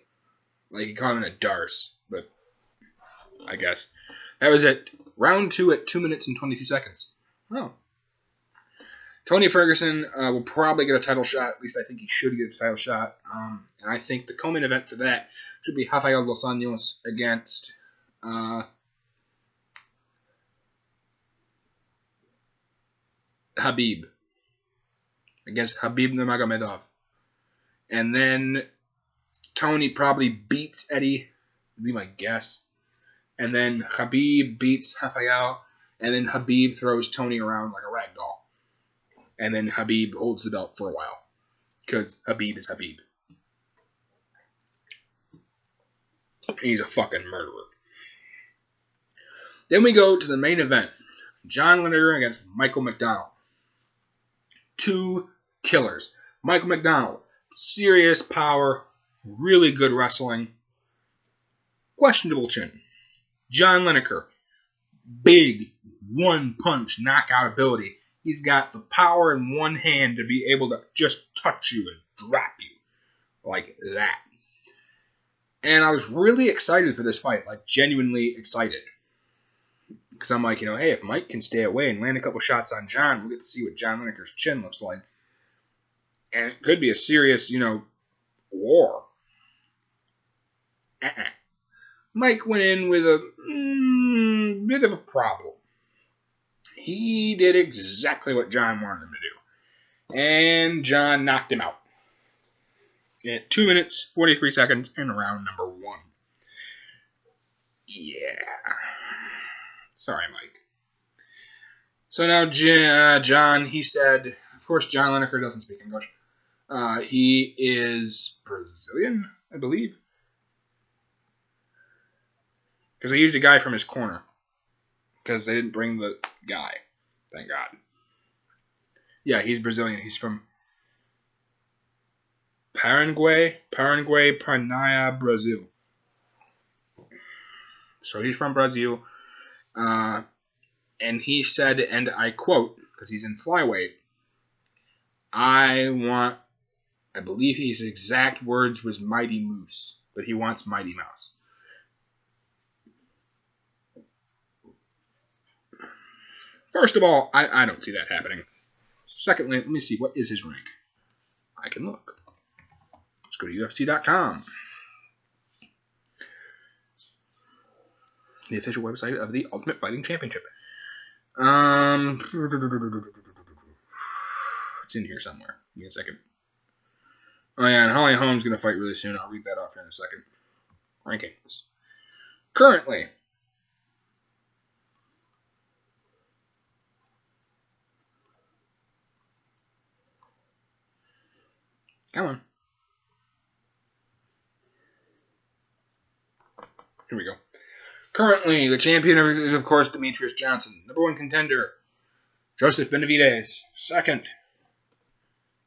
like he caught him in a darce, but I guess. That was it. Round 2 at 2 minutes and 22 seconds. Oh. Tony Ferguson will probably get a title shot. At least I think he should get a title shot. And I think the co-main event for that should be Rafael Dos Anjos against Habib. Against Habib Nurmagomedov. And then Tony probably beats Eddie. Would be my guess. And then Habib beats Rafael. And then Habib throws Tony around like a rag doll. And then Habib holds the belt for a while. Because Habib is Habib. He's a fucking murderer. Then we go to the main event. John Lineker against Michael McDonald. 2 killers. Michael McDonald, serious power, really good wrestling, questionable chin. John Lineker, big one-punch knockout ability. He's got the power in one hand to be able to just touch you and drop you like that. And I was really excited for this fight, like genuinely excited. Because I'm like, hey, if Mike can stay away and land a couple shots on John, we'll get to see what John Lineker's chin looks like. And it could be a serious, war. Mike went in with a bit of a problem. He did exactly what John wanted him to do. And John knocked him out. At 2 minutes, 43 seconds in round number 1. Yeah. Sorry, Mike. So now John, he said, of course, John Lineker doesn't speak English. He is Brazilian, I believe. Because they used a guy from his corner. Because they didn't bring the guy. Thank God. Yeah, he's Brazilian. He's from Paraguay, Paranaia, Brazil. So he's from Brazil. And he said, and I quote, because he's in flyweight, I believe his exact words was Mighty Moose, but he wants Mighty Mouse. First of all, I don't see that happening. Secondly, let me see, what is his rank? I can look. Let's go to UFC.com. The official website of the Ultimate Fighting Championship. It's in here somewhere. Give me a second. Oh yeah, and Holly Holm's going to fight really soon. I'll read that off here in a second. Rankings. Currently, Come on. Here we go. Currently, the champion is, of course, Demetrius Johnson. Number 1 contender, Joseph Benavidez. Second,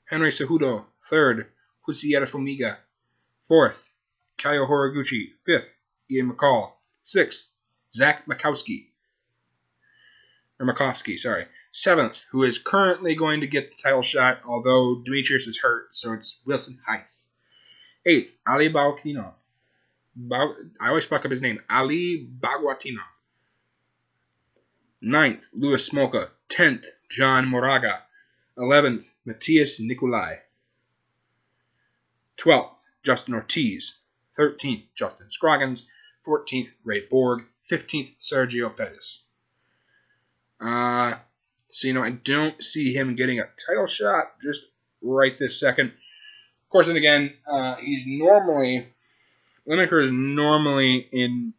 Henry Cejudo. Third, Jussier Fumiga. Fourth, Kyle Horiguchi. Fifth, Ian McCall. Sixth, Zach Makowski. Seventh, who is currently going to get the title shot, although Demetrius is hurt, so it's Wilson Heiss. Eighth, Ali Baguatinov. I always fuck up his name. Ali Baguatinov. Ninth, Louis Smolka. 10th, John Moraga. 11th, Matthias Nicolai. 12th, Justin Ortiz. 13th, Justin Scroggins. 14th, Ray Borg. 15th, Sergio Pettis. So, I don't see him getting a title shot just right this second. Of course, and again, Lineker is normally in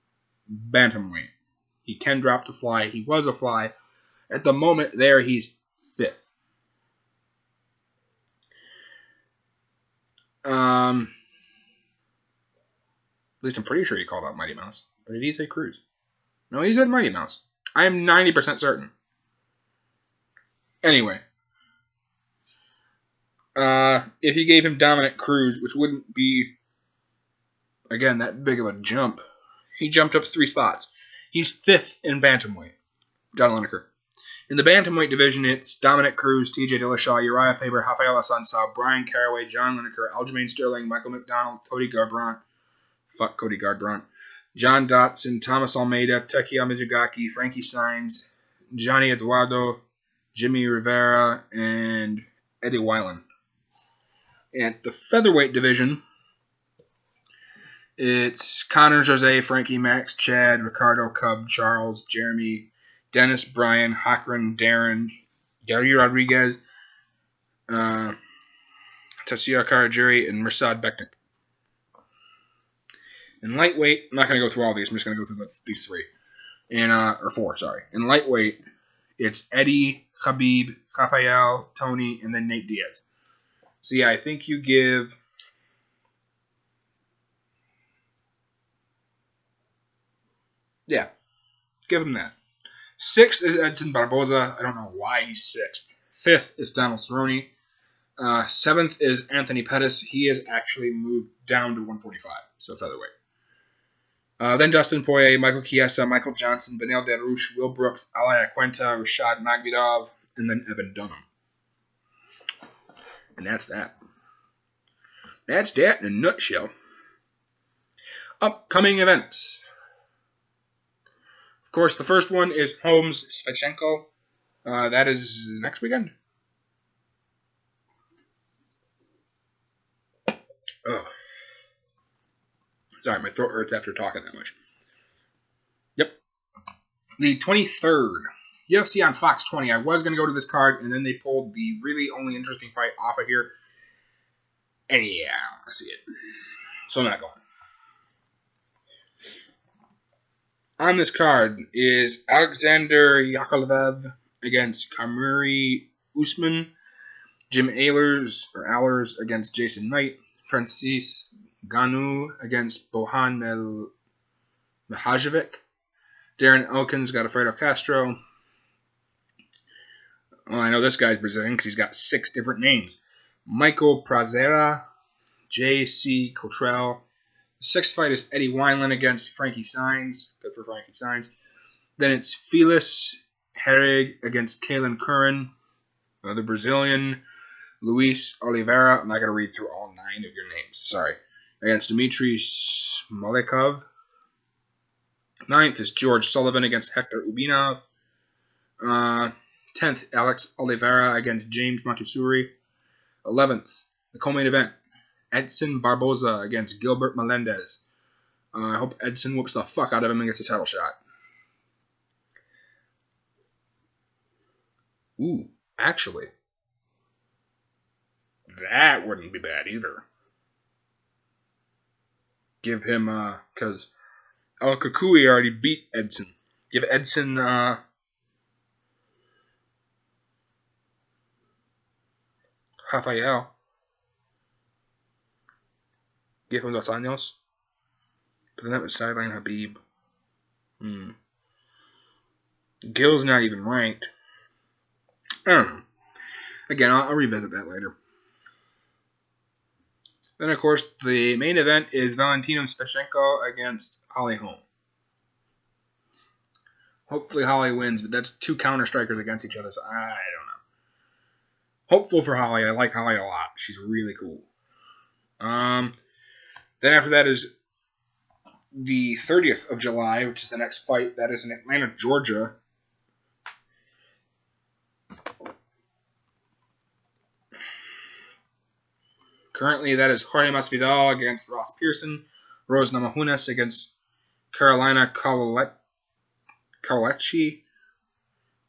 bantamweight. He can drop to fly. He was a fly. At the moment there, he's 5th. At least I'm pretty sure he called out Mighty Mouse. Or did he say Cruz? No, he said Mighty Mouse. I am 90% certain. Anyway. If he gave him Dominic Cruz, which wouldn't be, again, that big of a jump, he jumped up 3 spots. He's 5th in bantamweight. John Lineker. In the bantamweight division, it's Dominic Cruz, TJ Dillashaw, Uriah Faber, Rafael Assunção, Brian Caraway, John Lineker, Aljamain Sterling, Michael McDonald, Cody Garbrandt. Fuck Cody Garbrandt. John Dotson, Thomas Almeida, Takeya Mizugaki, Frankie Saenz, Johnny Eduardo, Jimmy Rivera, and Eddie Weiland. At the featherweight division, it's Connor, Jose, Frankie, Max, Chad, Ricardo, Cub, Charles, Jeremy, Dennis, Brian, Hockran, Darren, Gary Rodriguez, Tatsuya Karajuri, and Mirsad Bektik. In lightweight, I'm not going to go through all these. I'm just going to go through these 3. Or 4, sorry. In lightweight, it's Eddie, Khabib, Rafael, Tony, and then Nate Diaz. So, yeah, I think you give... Yeah, give him that. 6th is Edson Barboza. I don't know why he's 6th. 5th is Donald Cerrone. 7th is Anthony Pettis. He has actually moved down to 145, so featherweight. Then Dustin Poirier, Michael Chiesa, Michael Johnson, Beneil Dariush, Will Brooks, Ali Aquenta, Rashad Magvidov, and then Evan Dunham. And that's that. That's that in a nutshell. Upcoming events. Of course, the first one is Holmes Svechenko. That is next weekend. Ugh. Sorry, my throat hurts after talking that much. Yep. The 23rd. UFC on Fox 20. I was going to go to this card, and then they pulled the really only interesting fight off of here. And yeah, I don't want to see it. So I'm not going. On this card is Alexander Yakovlev against Kamuri Usman. Jim Ehlers against Jason Knight. Francis Ngannou against Bohan Mihajevic. Darren Elkins got Alfredo Castro. Well, I know this guy's Brazilian because he's got 6 different names. Michael Prazera, J.C. Cottrell. The 6th fight is Eddie Wineland against Frankie Saenz. Good for Frankie Saenz. Then it's Felix Herrig against Kalen Curran. Another Brazilian. Luis Oliveira. I'm not going to read through all 9 of your names. Sorry. Against Dmitry Smolikov. 9th is George Sullivan against Hector Ubinov. 10th, Alex Oliveira against James Montefiore. 11th, the co-main event, Edson Barboza against Gilbert Melendez. I hope Edson whoops the fuck out of him and gets a title shot. Ooh, actually, that wouldn't be bad either. Give him, because El Kukui already beat Edson. Give Edson, Rafael. Give him dos años. But then that was sideline Habib. Gill's not even ranked. I don't know. Again, I'll revisit that later. Then, of course, the main event is Valentina Shevchenko against Holly Holm. Hopefully Holly wins, but that's two counter-strikers against each other, so I don't know. Hopeful for Holly. I like Holly a lot. She's really cool. Then after that is the 30th of July, which is the next fight. That is in Atlanta, Georgia. Currently, that is Jorge Masvidal against Ross Pearson. Rose Namajunas against Carolina Kalechi.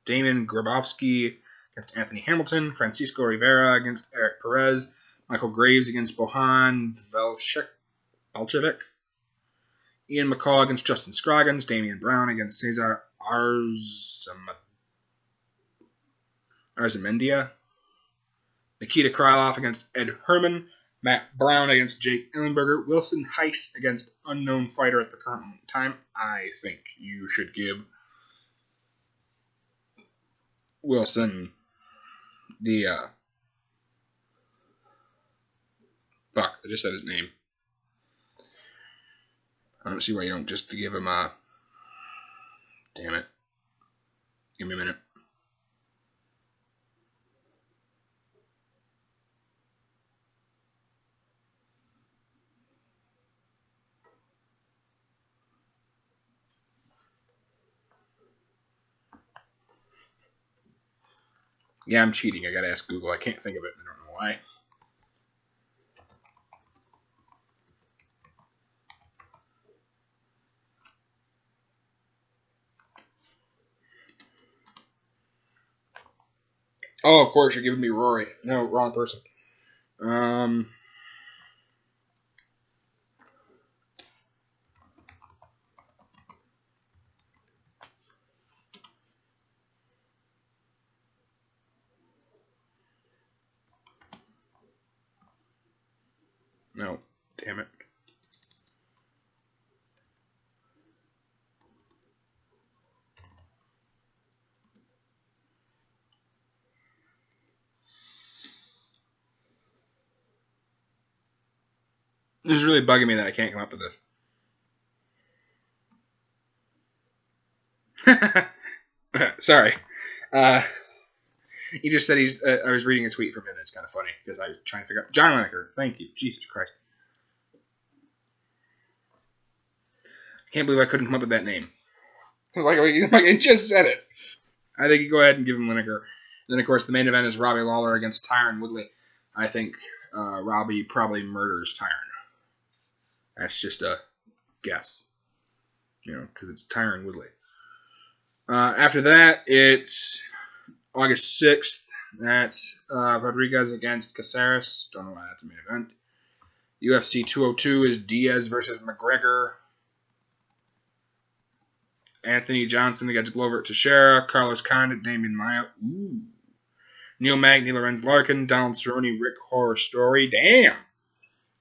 Damon Grabowski against Anthony Hamilton. Francisco Rivera against Eric Perez. Michael Graves against Bohan Velchevik. Ian McCall against Justin Scroggins. Damian Brown against Cesar Arzamendia. Nikita Krylov against Ed Herman. Matt Brown against Jake Ellenberger. Wilson Heiss against unknown fighter at the current moment in time. I think you should give Wilson the fuck, I just said his name. I don't see why you don't just give him a damn it. Give me a minute. Yeah, I'm cheating. I gotta ask Google. I can't think of it. I don't know why. Oh, of course, you're giving me Rory. No, wrong person. No, damn it. This is really bugging me that I can't come up with this. Sorry. He just said he's. I was reading a tweet from him. It's kind of funny because I was trying to figure out John Lineker. Thank you, Jesus Christ. I can't believe I couldn't come up with that name. I was like, I just said it. I think you go ahead and give him Lineker. Then, of course, the main event is Robbie Lawler against Tyron Woodley. I think Robbie probably murders Tyron. That's just a guess, because it's Tyron Woodley. After that, it's August 6th. That's Rodriguez against Caceres. Don't know why that's a main event. UFC 202 is Diaz versus McGregor. Anthony Johnson against Glover Teixeira. Carlos Condit, Damian Maia. Ooh. Neil Magny, Lorenz Larkin. Donald Cerrone, Rick Horror Story. Damn.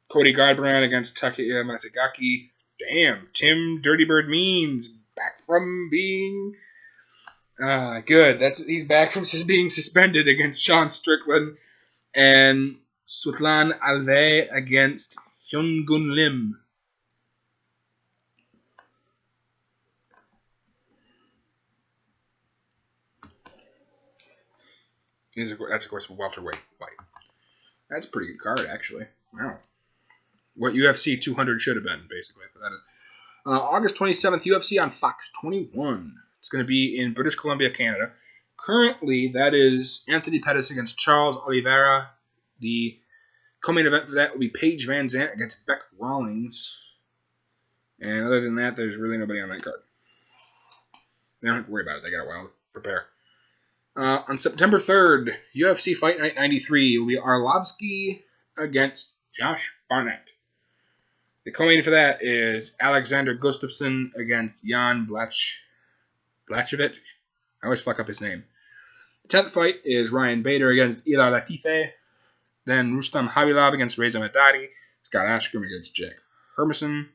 Cody Garbrandt against Takeya Masagaki. Damn. Tim Dirty Bird Means back from being... good. He's back from being suspended against Sean Strickland. And Sutlan Alve against Hyun-Gun Lim. That's, of course, a welterweight fight. That's a pretty good card, actually. Wow. What UFC 200 should have been, basically. That is. August 27th, UFC on Fox 21. It's going to be in British Columbia, Canada. Currently, that is Anthony Pettis against Charles Oliveira. The co-main event for that will be Paige Van Zandt against Beck Rawlings. And other than that, there's really nobody on that card. They don't have to worry about it. They got a while to prepare. On September 3rd, UFC Fight Night 93 will be Arlovsky against Josh Barnett. The co-main for that is Alexander Gustafsson against Jan Blachowicz. I always fuck up his name. The 10th fight is Ryan Bader against Ilar Latifi. Then Rustam Habilab against Reza Madadi. Scott Ashcombe against Jack Hermanson.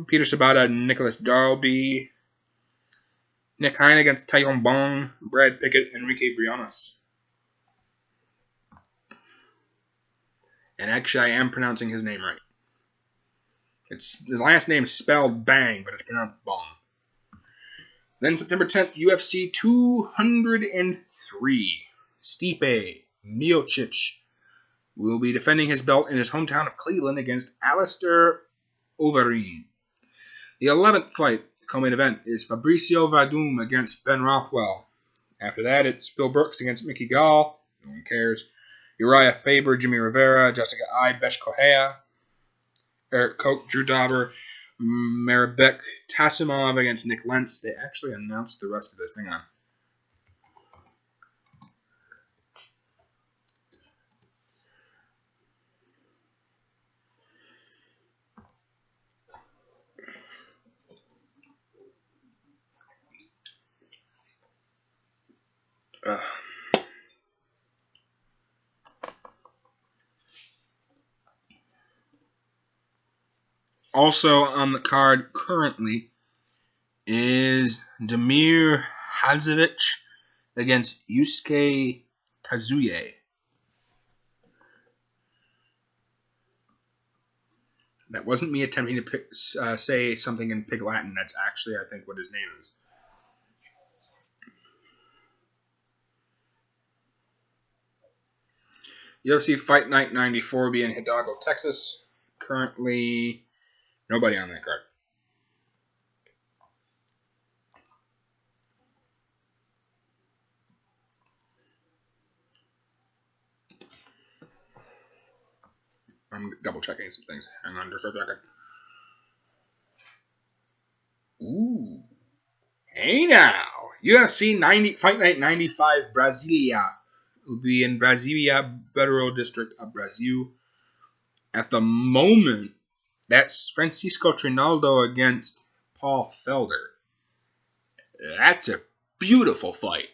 Peter Sabata, Nicholas Darby. Nick Hine against Tyone Bong. Brad Pickett, Enrique Briones. And actually, I am pronouncing his name right. The last name is spelled Bang, but it's pronounced Bong. Then September 10th, UFC 203. Stipe Miocic will be defending his belt in his hometown of Cleveland against Alistair Overeem. The 11th fight, the co-main event, is Fabricio Werdum against Ben Rothwell. After that, it's Phil Brooks against Mickey Gall. No one cares. Uriah Faber, Jimmy Rivera, Jessica I, Besh Kohea, Eric Koch, Drew Dauber, Maribek Tasimov against Nick Lentz. They actually announced the rest of this. Hang on. Also on the card currently is Damir Hadzovic against Yusuke Kazuye. That wasn't me attempting to say something in Pig Latin. That's actually, I think, what his name is. UFC Fight Night 94 will be in Hidalgo, Texas. Currently, nobody on that card. I'm double checking some things. Hang on just a second. Ooh. Hey now. UFC Fight Night 95 Brasilia will be in Brasilia, Federal District of Brazil. At the moment, that's Francisco Trinaldo against Paul Felder. That's a beautiful fight.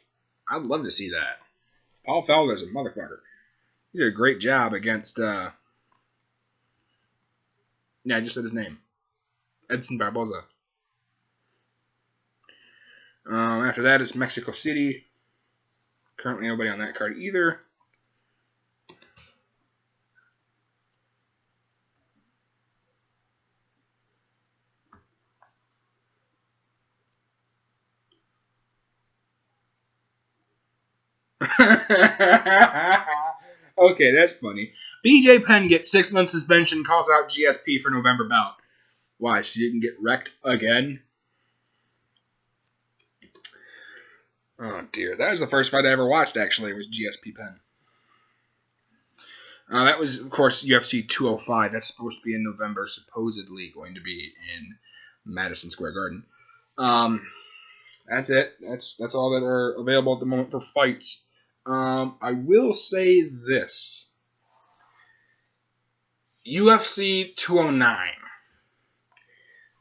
I'd love to see that. Paul Felder's a motherfucker. He did a great job against, I just said his name. Edson Barboza. After that is Mexico City. Currently nobody on that card either. Okay, that's funny. BJ Penn gets 6 months suspension, calls out GSP for November bout. Why? She didn't get wrecked again? Oh dear, that was the first fight I ever watched. Actually, it was GSP Penn. That was, of course, UFC 205. That's supposed to be in November. Supposedly going to be in Madison Square Garden. That's it. That's all that are available at the moment for fights. I will say this. UFC 209.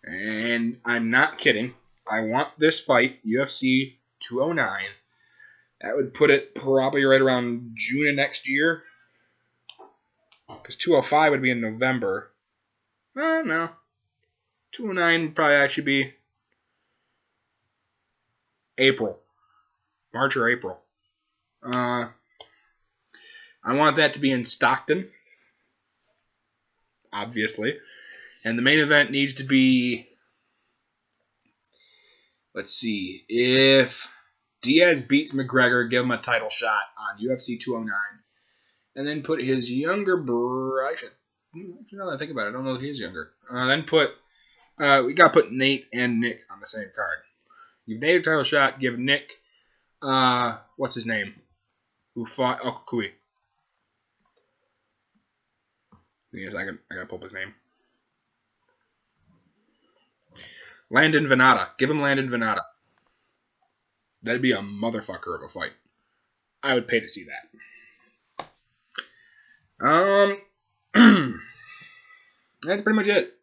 And I'm not kidding. I want this fight, UFC 209. That would put it probably right around June of next year. Because 205 would be in November. No. 209 would probably actually be April. March or April. I want that to be in Stockton. Obviously. And the main event needs to be... Let's see. If Diaz beats McGregor, give him a title shot on UFC 209. And then put his younger brother... Now that I think about it, I don't know if he's younger. Then we got to put Nate and Nick on the same card. Give Nate a title shot. Give Nick... what's his name? Who fought Okukui. Yes, I gotta pull up his name. Landon Venata. Give him Landon Venata. That'd be a motherfucker of a fight. I would pay to see that. That's pretty much it.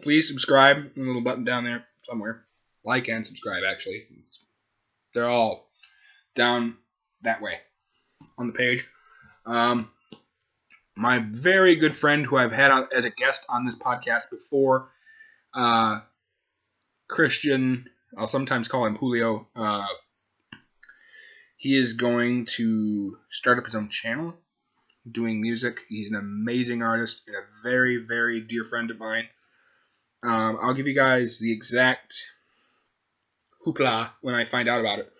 Please subscribe. A little button down there somewhere. Like and subscribe, actually. They're all down that way on the page. My very good friend who I've had as a guest on this podcast before, Christian, I'll sometimes call him Julio. He is going to start up his own channel doing music. He's an amazing artist and a very, very dear friend of mine. I'll give you guys the exact hoopla when I find out about it.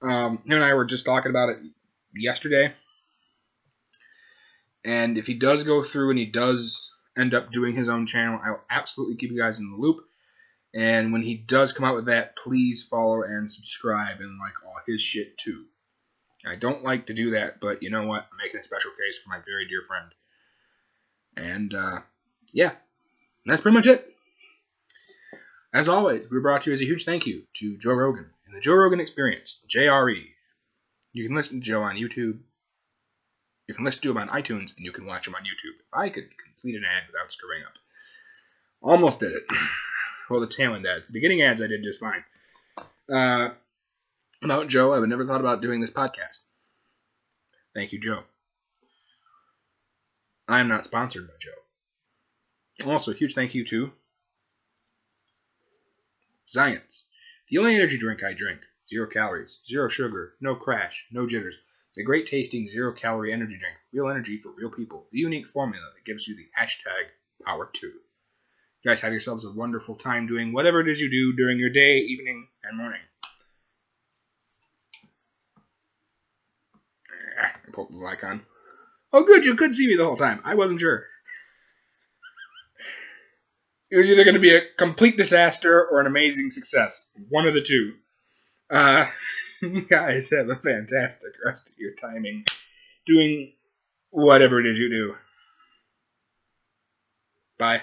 Him and I were just talking about it yesterday. And if he does go through and he does end up doing his own channel, I will absolutely keep you guys in the loop. And when he does come out with that, please follow and subscribe and like all his shit too. I don't like to do that, but you know what? I'm making a special case for my very dear friend. And, yeah, that's pretty much it. As always, we're brought to you as a huge thank you to Joe Rogan and the Joe Rogan Experience, JRE. You can listen to Joe on YouTube. You can listen to him on iTunes, and you can watch him on YouTube. If I could complete an ad without screwing up. Almost did it. Well, the tail end ads. The beginning ads I did just fine. About Joe, I would never thought about doing this podcast. Thank you, Joe. I am not sponsored by Joe. Also, a huge thank you to Science. The only energy drink I drink. 0 calories, 0 sugar, no crash, no jitters. The great tasting 0 calorie energy drink. Real energy for real people. The unique formula that gives you the hashtag #Power2. You guys have yourselves a wonderful time doing whatever it is you do during your day, evening, and morning. I put the icon. Oh, good, you could see me the whole time. I wasn't sure. It was either going to be a complete disaster or an amazing success. One of the two. You guys have a fantastic rest of your timing doing whatever it is you do. Bye.